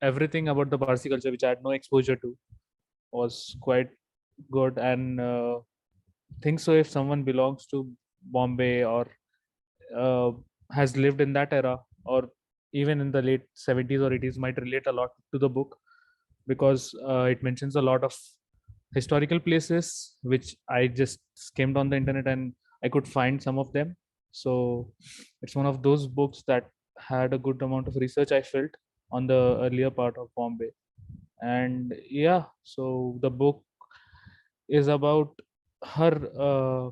everything about the Parsi culture, which I had no exposure to, was quite good. And think so if someone belongs to Bombay or uh, has lived in that era, or even in the late 70s or 80s, might relate a lot to the book, because it mentions a lot of historical places which I just skimmed on the internet and I could find some of them. So it's one of those books that had a good amount of research, I felt, on the earlier part of Bombay. And yeah, so the book is her uh,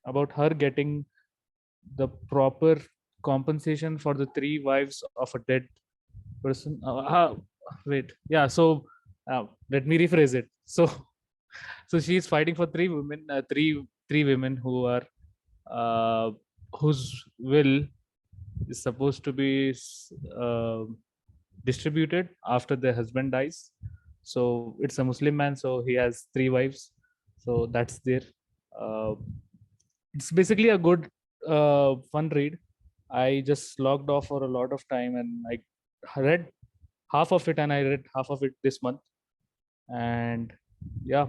about her getting the proper compensation for the three wives of a dead person. Wait, yeah. So let me rephrase it. So she's fighting for three women who are whose will is supposed to be uh, distributed after their husband dies. So it's a Muslim man, so he has three wives. So that's there. Uh, it's basically a good, fun read. I just logged off for a lot of time and I read half of it, and I read half of it this month. And yeah,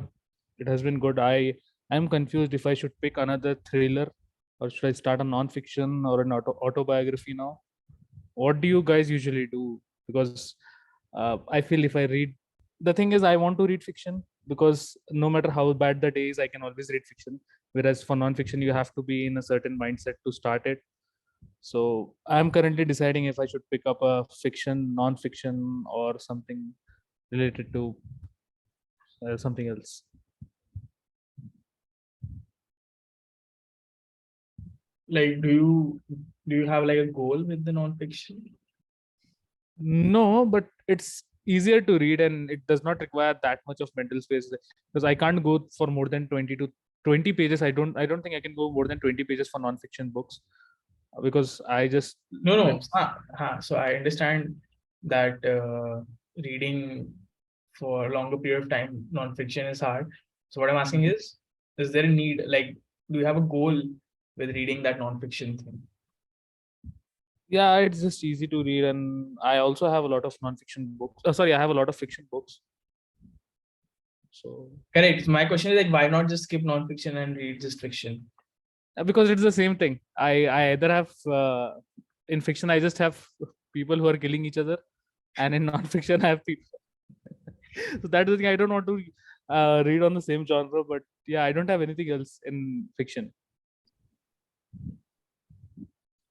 it has been good. I'm confused if I should pick another thriller or should I start a non-fiction or an autobiography now. What do you guys usually do? Because I feel if I read, the thing is I want to read fiction because no matter how bad the day is, I can always read fiction. Whereas for non-fiction, you have to be in a certain mindset to start it. So I'm currently deciding if I should pick up a fiction, non-fiction, or something related to something else. Like, do you have like a goal with the non-fiction? No, but it's easier to read and it does not require that much of mental space, because I can't go for more than 20 to 20 pages. I don't think I can go more than 20 pages for non-fiction books, because I just No. So I understand that reading for a longer period of time non-fiction is hard. So what I'm asking is there a need, like, do you have a goal with reading that non-fiction thing? yeah, it's just easy to read, and I also have a lot of non-fiction books. Sorry, I have a lot of fiction books. So Correct. So my question is like, why not just skip non-fiction and read just fiction? because it's the same thing. I either have in fiction I just have people who are killing each other, and in non-fiction I have people. So that is the thing. I don't want to read on the same genre, but yeah, I don't have anything else in fiction.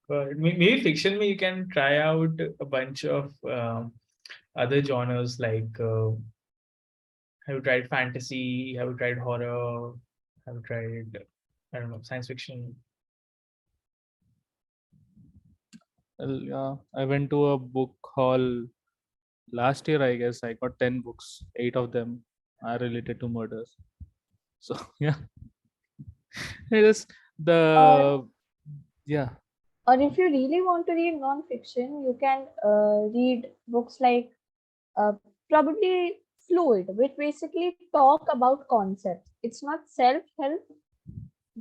But maybe fiction, you can try out a bunch of other genres, like have you tried fantasy? Have you tried horror? Have you tried, I don't know, science fiction? Well, yeah, I went to a book hall last year. I guess I got 10 books. 8 of them are related to murders. So yeah, it is the yeah. Or if you really want to read non-fiction, you can read books like uh, probably Fluid, which basically talk about concepts. It's not self-help,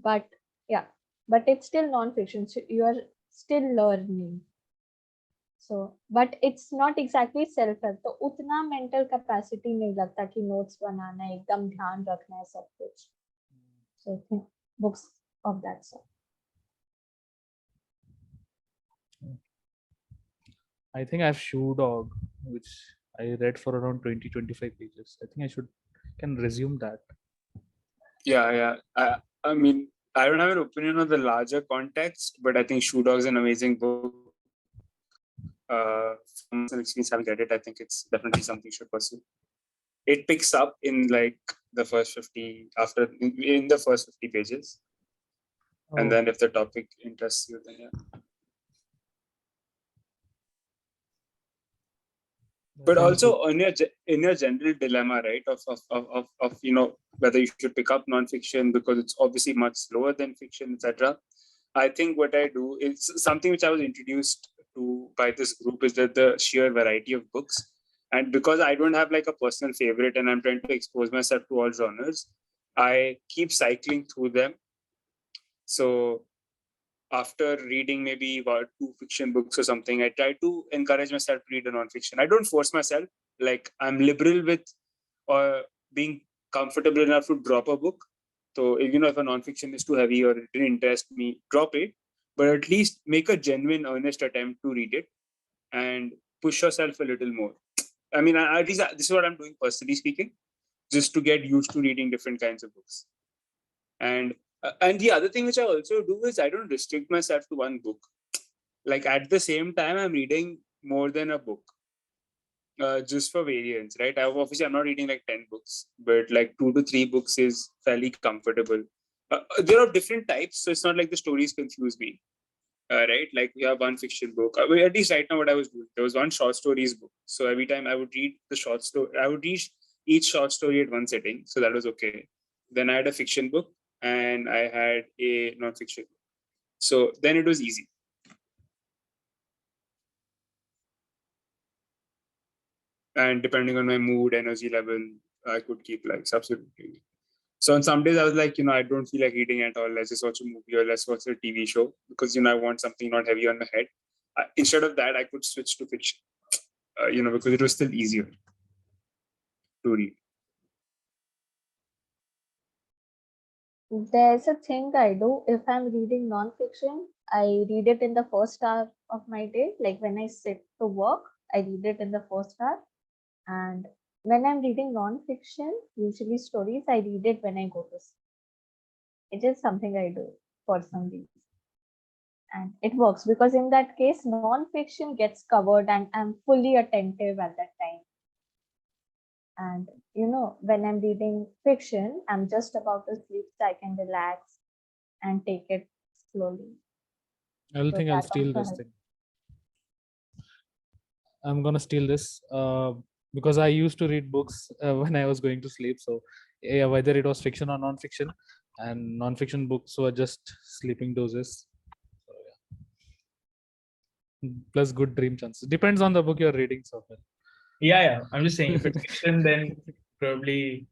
but yeah, but it's still non-fiction. So you are still learning. So, but it's not exactly self-help. तो उतना mental capacity नहीं लगता कि notes बनाना है, एकदम ध्यान रखना है सब कुछ. So I think books of that sort. I think I have Shoe Dog, which I read for around 20-25 pages. I think I can resume that. Yeah. I mean, I don't have an opinion on the larger context, but I think Shoe Dog is an amazing book. From personal experience, having read it, I think it's definitely something you should pursue. It picks up in like the first 50 in the first 50 pages, and then if the topic interests you, then yeah. But also in your general dilemma, right, of whether you should pick up nonfiction because it's obviously much slower than fiction, etc. I think what I do is something which I was introduced to by this group, is that the sheer variety of books. And because I don't have like a personal favorite and I'm trying to expose myself to all genres, I keep cycling through them. So after reading maybe about 2 fiction books or something, I try to encourage myself to read a non-fiction. I don't force myself. Like, I'm liberal with being comfortable enough to drop a book. So if a non-fiction is too heavy or it didn't interest me, drop it. But at least make a genuine, earnest attempt to read it and push yourself a little more. I mean, at least this is what I'm doing personally speaking, just to get used to reading different kinds of books. And the other thing which I also do is I don't restrict myself to one book. Like, at the same time, I'm reading more than a book, just for variance, right? Obviously, I'm not reading like 10 books, but like 2 to 3 books is fairly comfortable. There are different types, so it's not like the stories confuse me. Right? Like, we have one fiction book. At least right now, what I was doing, there was one short stories book. So every time I would read the short story, I would read each short story at one sitting. So that was okay. Then I had a fiction book and I had a non-fiction book. So then it was easy. And depending on my mood, energy level, I could keep like substituting. So on some days I was like, I don't feel like reading at all. Let's just watch a movie or let's watch a TV show, because, I want something not heavy on my head. Instead of that, I could switch to fiction, because it was still easier to read. There's a thing I do. If I'm reading non-fiction, I read it in the first hour of my day. Like when I sit to work, I read it in the first hour. And when I'm reading non-fiction, usually stories, I read it when I go to sleep. It is something I do for some reason. And it works because in that case, non-fiction gets covered and I'm fully attentive at that time. And when I'm reading fiction, I'm just about to sleep, so I can relax and take it slowly. I'll So think I'll that steal also this helps. thing. I'm gonna steal this because I used to read books when I was going to sleep. So yeah, whether it was fiction or non-fiction, and non-fiction books were just sleeping doses. So, yeah. Plus good dream chances. Depends on the book you're reading, so Yeah. I'm just saying, if it's fiction, then probably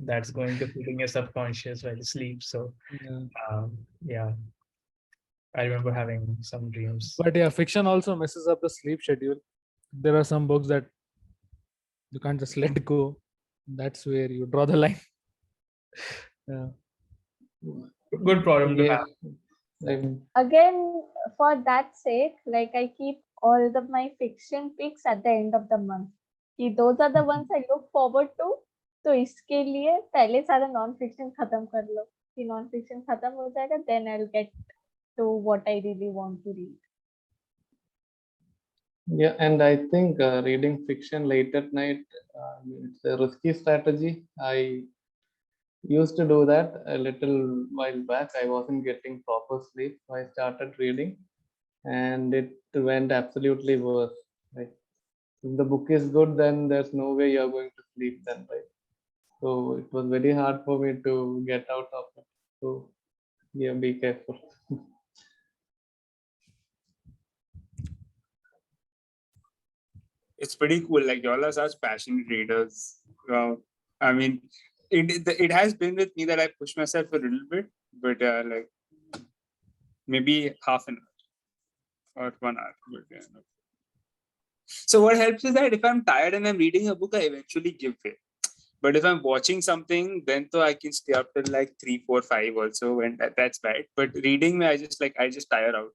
that's going to fit in your subconscious while you sleep. So yeah. yeah, I remember having some dreams. But yeah, fiction also messes up the sleep schedule. There are some books that you can't just let go. That's where you draw the line. Yeah. Good problem to Yeah. have. Again, for that sake, like I keep all of my fiction picks at the end of the month. Those are the ones I look forward to. तो इसके लिए पहले सारा non fiction खत्म कर लो कि non fiction खत्म हो जाएगा then I'll get to what I really want to read. Yeah, and I think reading fiction late at night, it's a risky strategy. I used to do that a little while back. I wasn't getting proper sleep, so I started reading, and it went absolutely worse. Right? If the book is good, then there's no way you're going to sleep then, right? So it was very hard for me to get out of it. So yeah, be careful. It's pretty cool. Like y'all are such passionate readers. I mean, it has been with me that I push myself a little bit, but like maybe half an hour or 1 hour. But, yeah, no. So what helps is that if I'm tired and I'm reading a book, I eventually give way. But if I'm watching something, then though I can stay up till like 3, 4, 5 also, and that's bad. But reading, I just tire out.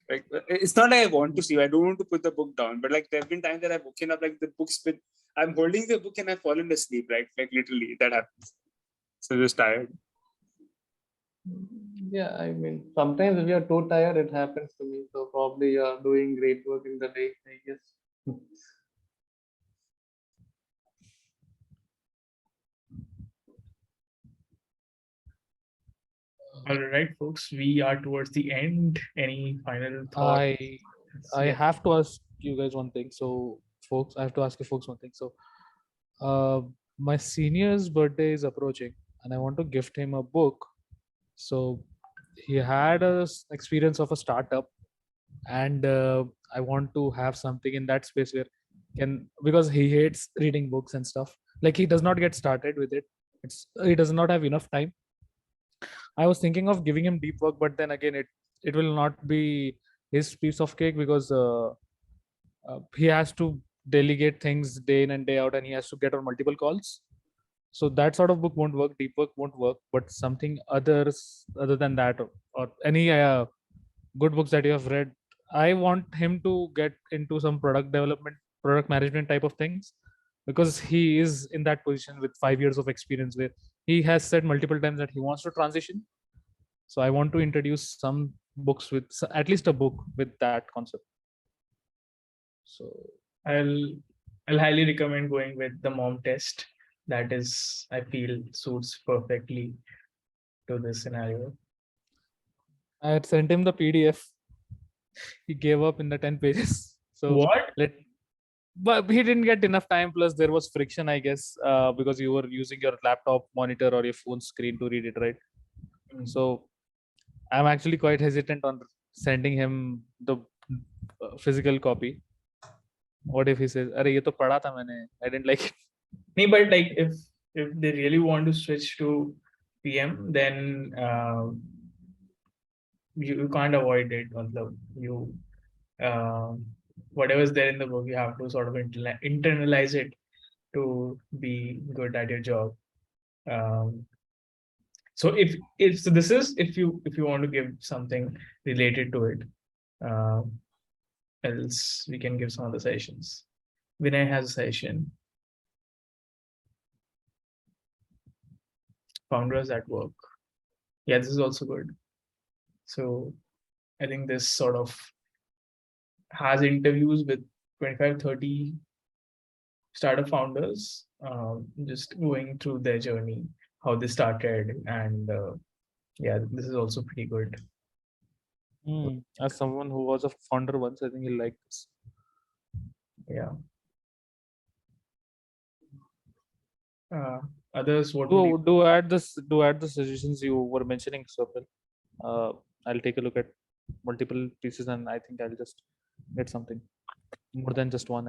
Like it's not like I want to sleep. I don't want to put the book down. But like there have been times that I've woken up like the book's been. I'm holding the book and I've fallen asleep. Right, like literally that happens. So just tired. Yeah, I mean, sometimes if you're too tired, it happens to me. So probably you're doing great work in the day, I guess. All right, folks, we are towards the end. Any final thoughts? I have to ask you guys one thing. So, folks, I have to ask you folks one thing. So, my senior's birthday is approaching, and I want to gift him a book. So, he had a experience of a startup, and I want to have something in that space where because he hates reading books and stuff. Like he does not get started with it. He does not have enough time. I was thinking of giving him deep work, but then again, it will not be his piece of cake because he has to delegate things day in and day out, and he has to get on multiple calls. So that sort of book won't work. Deep work won't work. But something other than that, or any good books that you have read, I want him to get into some product development, product management type of things, because he is in that position with 5 years of experience where he has said multiple times that he wants to transition. So I want to introduce some books with at least a book with that concept. So I'll highly recommend going with the mom test. That is, I feel, suits perfectly to this scenario. I had sent him the PDF. He gave up in the 10 pages. So What? but he didn't get enough time. Plus, there was friction, I guess, because you were using your laptop monitor or your phone screen to read it, right? So I'm actually quite hesitant on sending him the physical copy. What if he says, "Arey, ye to padha tha maine. I didn't like it." No, but like if they really want to switch to PM, then you can't avoid it. You whatever's there in the book, you have to sort of internalize it to be good at your job. So if so this is if you want to give something related to it, uh, else we can give some other sessions. Vinay has a session. Founders at work. Yeah, this is also good. So I think this sort of has interviews with 25, 30 startup founders, just going through their journey, how they started, and yeah, this is also pretty good. As someone who was a founder once, I think he'll like this. Yeah. Others, what would you? Do add this. Do add the suggestions you were mentioning, Swapnil. I'll take a look at multiple pieces, and I think I'll just get something more than just one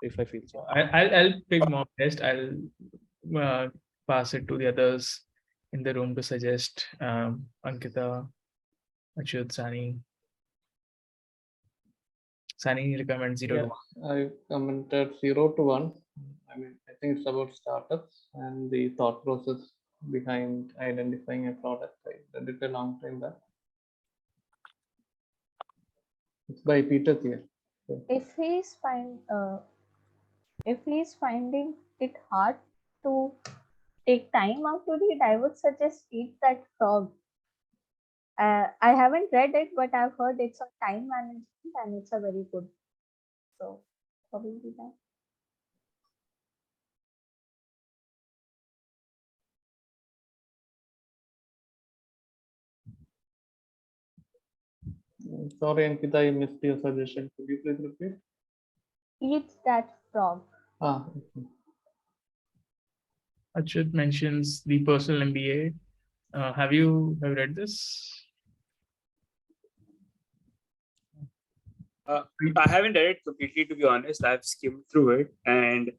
if I feel so. I'll pick more best. I'll pass it to the others in the room to suggest. Ankita, Achyut, Sani. Sani recommends 0 to 1. I commented 0 to 1. I mean, I think it's about startups and the thought process behind identifying a product. I read it a long time back. It's by Peter Thiel. If he's finding it hard to take time out to read, I would suggest Eat That Frog. I haven't read it, but I've heard it's on time management and it's a very good. So probably that. Sorry, Ankita, I missed your suggestion. Could you please repeat? Eat That Frog. Okay. Achyut mentions the personal MBA. Have you read this? I haven't read it completely, to be honest. I've skimmed through it, and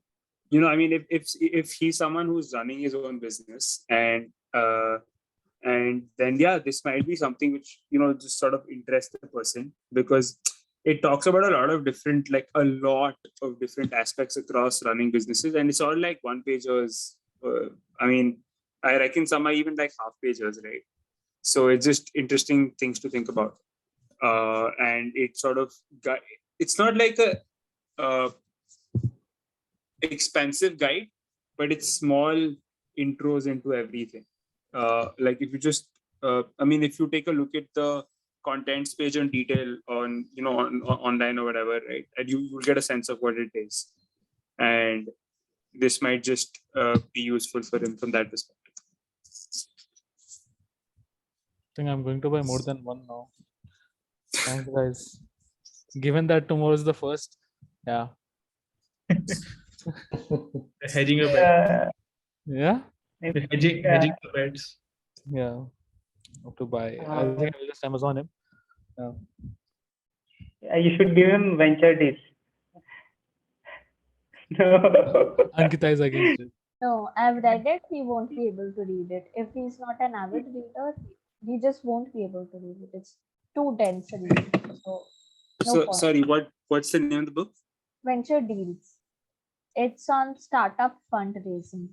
I mean, if he's someone who's running his own business, and then this might be something which just sort of interests the person, because it talks about a lot of different aspects across running businesses, and it's all like one pagers. I mean, I reckon some are even like half pagers, right? So it's just interesting things to think about. And it sort of it's not like a expensive guide, but it's small intros into everything. Like if you just if you take a look at the contents page in detail on online or whatever, right, and you'll get a sense of what it is, and this might just be useful for him from that perspective. I think I'm going to buy more than one now. Thanks, guys. Given that tomorrow is the first, yeah. Hedging your bets. Yeah. Hedging your bets. Yeah. Have to buy. I think I'll just Amazon him. Yeah, you should give him venture deals. No. Ankita is against it. No, I've read it. He won't be able to read it. If he's not an avid reader, he just won't be able to read it. It's too dense a read. So, point. Sorry, what's the name of the book? Venture Deals. It's on startup fundraising.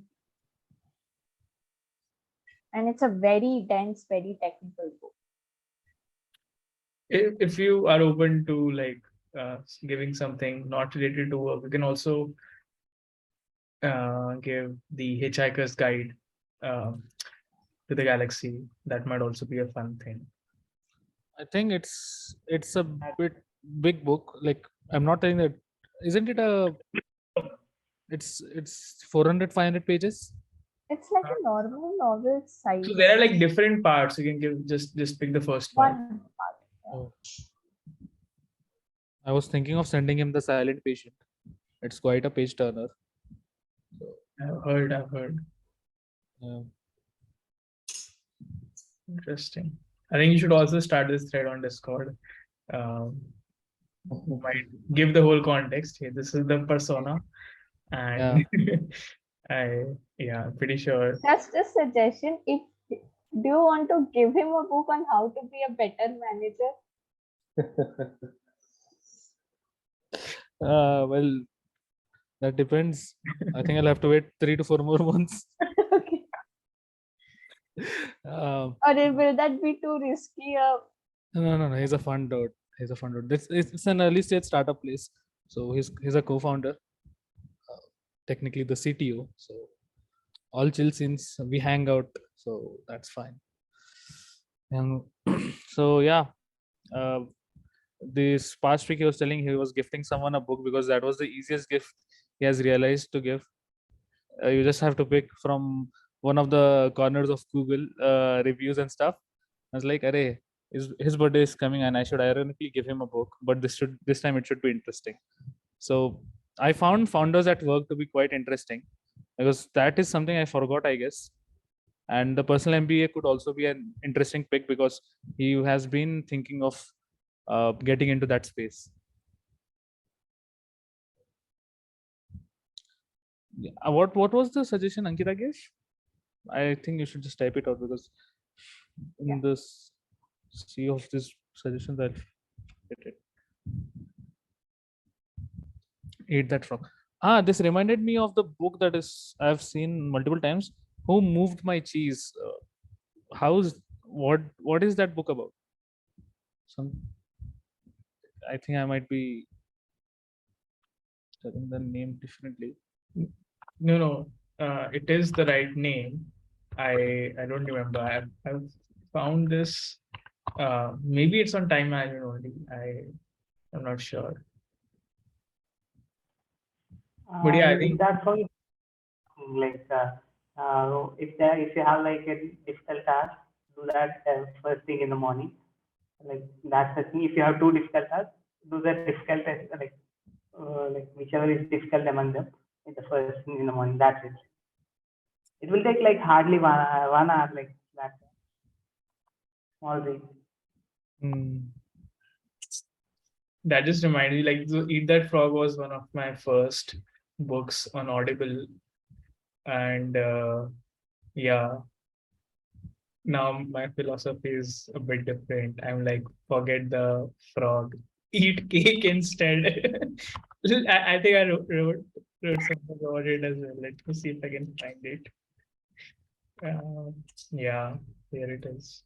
And it's a very dense, very technical book. If you are open to like giving something not related to work, you can also give the Hitchhiker's Guide to the Galaxy. That might also be a fun thing. I think it's a bit big book. Like, I'm not telling that. Isn't it a? It's 400-500 pages. It's like a normal novel size. So there are like different parts. You can give just pick the first one. One part. Yeah. Oh. I was thinking of sending him The Silent Patient. It's quite a page turner. I've heard. Yeah. Interesting. I think you should also start this thread on Discord. Might give the whole context. Hey, this is the persona, and I'm pretty sure. Just a suggestion. If do you want to give him a book on how to be a better manager? Well, that depends. I think I'll have to wait 3 to 4 more months. Okay. Or will that be too risky? No. He's a fun dude. It's an early stage startup place. So he's a co-founder. Technically the CTO. So all chill since we hang out. So that's fine. And so yeah. This past week he was telling he was gifting someone a book because that was the easiest gift he has realized to give. You just have to pick from one of the corners of Google reviews and stuff. I was like, "Arey, his birthday is coming, and I should ironically give him a book, but this time it should be interesting." So I found Founders at Work to be quite interesting because that is something I forgot, I guess. And the personal MBA could also be an interesting pick because he has been thinking of getting into that space. What was the suggestion Ankita gave? I think you should just type it out because in this sea of these suggestions I'll get it. Eat that frog. This reminded me of the book that is I've seen multiple times. Who Moved My Cheese? What is that book about? I think I might be telling the name differently. No, it is the right name. I don't remember. I've found this. Maybe it's on Time Management only. I'm not sure. But yeah, I think that's how like if you have like a difficult task, do that first thing in the morning. Like that's the thing. If you have two difficult tasks, do the difficult like whichever is difficult among them in the first thing in the morning. That's it. It will take like hardly 1 hour, like that. Small read. that just reminded me, like, Eat That Frog was one of my first books on Audible. And yeah, now my philosophy is a bit different. I'm like, forget the frog, eat cake instead. I think I wrote something about it as well. Let me see if I can find it. Yeah, here it is.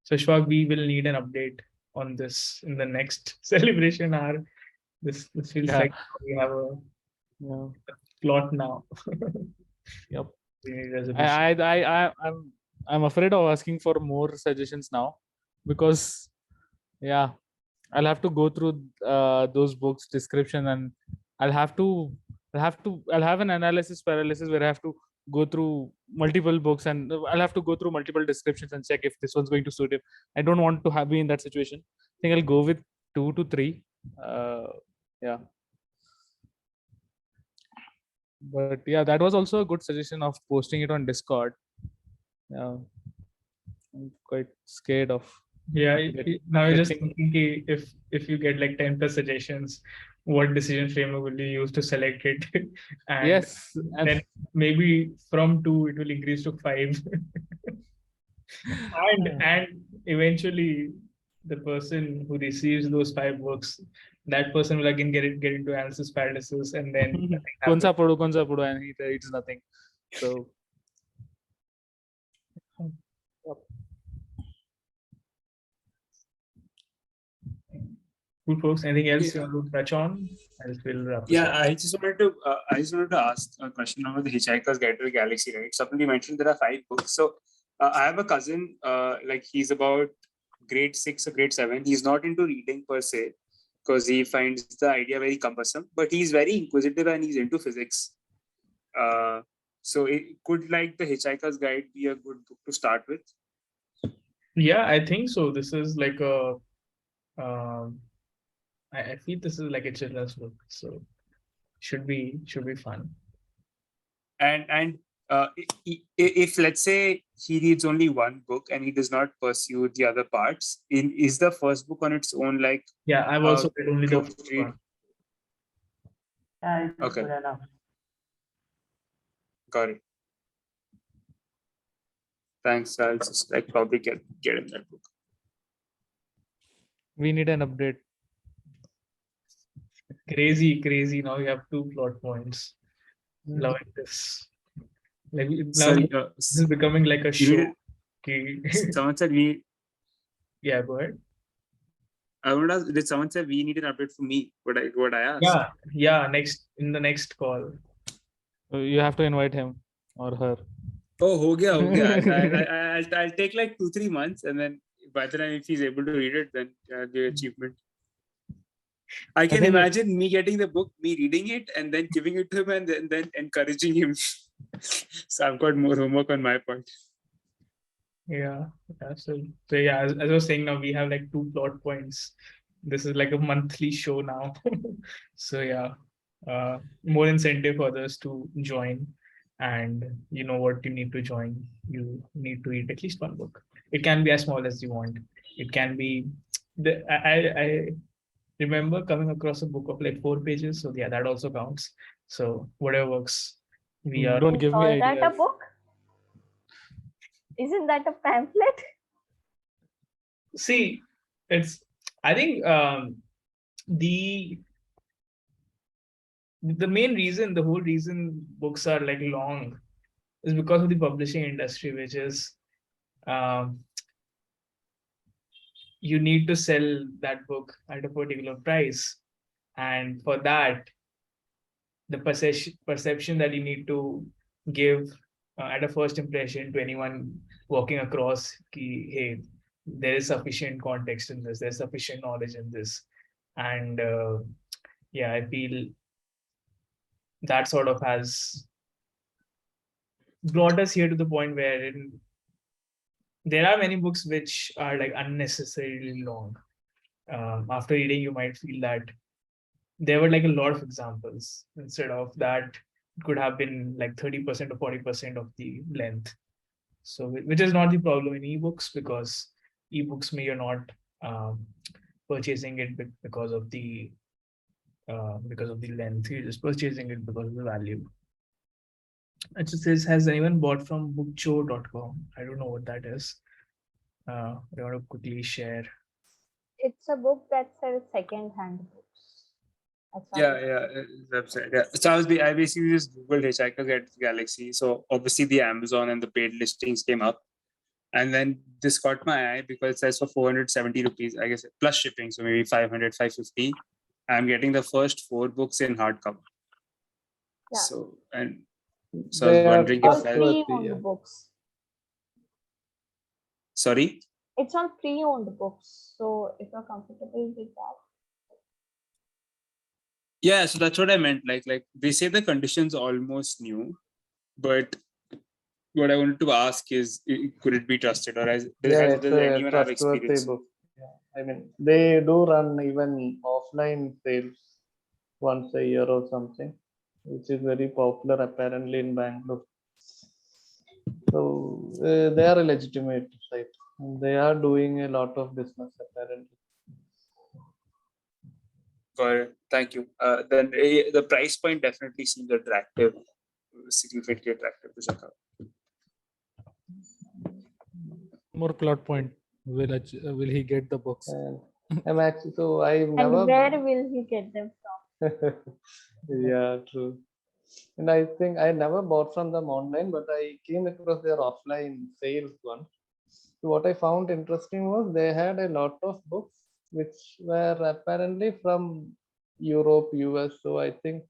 So Shwag, we will need an update on this in the next celebration hour. This feels like we have a plot now. Yep. We need resolution. I'm afraid of asking for more suggestions now because I'll have to go through those books description and I'll have an analysis paralysis where I have to go through multiple books and I'll have to go through multiple descriptions and check if this one's going to suit him. I don't want to be in that situation. I think I'll go with 2 to 3. But yeah, that was also a good suggestion of posting it on Discord. I'm quite scared of. Yeah, now you're just thinking if you get like 10 plus suggestions, what decision framework will you use to select it? And yes, then maybe from 2 it will increase to 5. and eventually the person who receives those 5 books, that person will again get into analysis paralysis, and then konsa padu, and he reads nothing. So cool, folks. Anything else you want to touch on? Else we'll wrap this up. I just wanted to ask a question about the Hitchhiker's Guide to the Galaxy, right? Somebody mentioned there are 5 books. So I have a cousin, like he's about grade 6 or grade 7. He's not into reading per se because he finds the idea very cumbersome, but he's very inquisitive and he's into physics. So it could, like, the Hitchhiker's Guide be a good book to start with? Yeah, I think so. This is like a I feel this is like a children's book, so should be fun. And if let's say he reads only one book and he does not pursue the other parts, is the first book on its own like? Yeah, I've also read only the first one. Yeah, it's okay. Good enough. Got it. Thanks. I'll just like probably get in that book. We need an update. Crazy. Now you have 2 plot points. Loving this. Like Sorry, this is becoming like a show. Someone said we. Yeah, go ahead. I want to ask, did someone say we need an update for me? What I asked? Yeah. In the next call. You have to invite him or her. Oh, ho gaya, ho gaya. I'll take like 2-3 months, and then by the time if he's able to read it, then the achievement. I can think imagine me getting the book, me reading it, and then giving it to him, and then encouraging him. So I've got more homework on my part. Yeah. So yeah, as I was saying, now we have like 2 plot points. This is like a monthly show now. So yeah, more incentive for others to join. And you know what you need to join. You need to read at least 1 book. It can be as small as you want. It can be I remember coming across a book of like 4 pages. So yeah, that also counts. So whatever works. We are Don't give me Call that a ideas. book? Isn't that a pamphlet? see, it's I think the main reason, the whole reason books are like long is because of the publishing industry, which is um, you need to sell that book at a particular price, and for that, the perception that you need to give at a first impression to anyone walking across, hey, there is sufficient context in this, there's sufficient knowledge in this, and yeah, I feel that sort of has brought us here to the point where there are many books which are like unnecessarily long. After reading, you might feel that there were like a lot of examples. Instead of that, it could have been like 30% or 40% of the length. So, which is not the problem in ebooks, because ebooks may you're not um, purchasing it because of the length. You're just purchasing it because of the value. It just says, has anyone bought from bookcho.com? I don't know what that is. I want to quickly share. It's a book that sells second-hand books. That's what Yeah, it is. website. Yeah. So I basically just Googled Hitchhiker's Guide to the Galaxy. So obviously the Amazon and the paid listings came up. And then this caught my eye because it says for 470 rupees, I guess, plus shipping. So maybe 500, 550. I'm getting the first 4 books in hardcover. Yeah. So I was They are wondering All if trustworthy. pre-owned Yeah. books. sorry. It's on pre-owned books. So if you're comfortable with that. Yeah, so that's what I meant. Like they say the conditions almost new, but what I wanted to ask is, could it be trusted, or does It's a anyone have trustworthy experience? book. Yeah. I mean, they do run even offline sales once a year or something, which is very popular apparently in Bangalore. So they are a legitimate site. They are doing a lot of business apparently. Got it. Thank you. Then the price point definitely seems attractive, significantly attractive to check out. More plot point. Will he get the books? And I'm actually I've And never. where will he get them from? Yeah, true. And I think I never bought from them online, but I came across their offline sales one. So what I found interesting was they had a lot of books which were apparently from Europe, US. So I think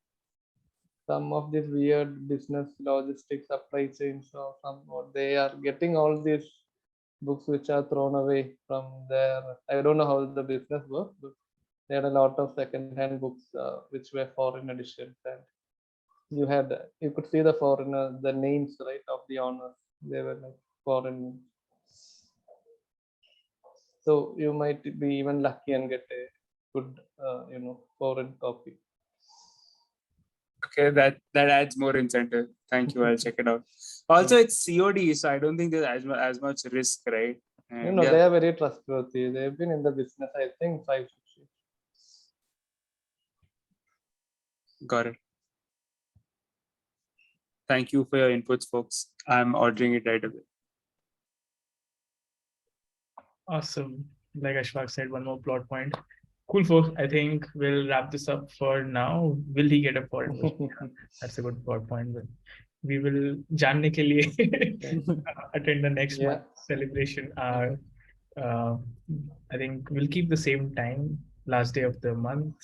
some of these weird business logistics supply chains or somewhat they are getting all these books which are thrown away from there. I don't know how the business works, but they had a lot of second-hand books which were foreign editions, and you could see the names right of the owners. They were like foreign names. So you might be even lucky and get a good foreign copy. Okay, that adds more incentive. Thank you. I'll check it out. Also, it's COD, so I don't think there's as much risk, right? And They are very trustworthy. They've been in the business, I think, 5-6 years. Got it. Thank you for your inputs, folks. I'm ordering it right away. Awesome. Like Ashfaq said, one more plot point. Cool, folks. I think we'll wrap this up for now. Will he get a foreign book? That's a good plot point. But we will जानने के लिए attend the next month celebration. I think we'll keep the same time, last day of the month,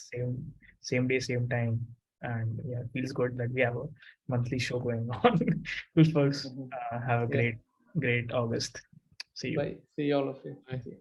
same day, same time. And yeah, it feels good that we have a monthly show going on. Cool folks. Mhm. Have a Yeah. great August. See you. Bye. See all of you. Bye. See you.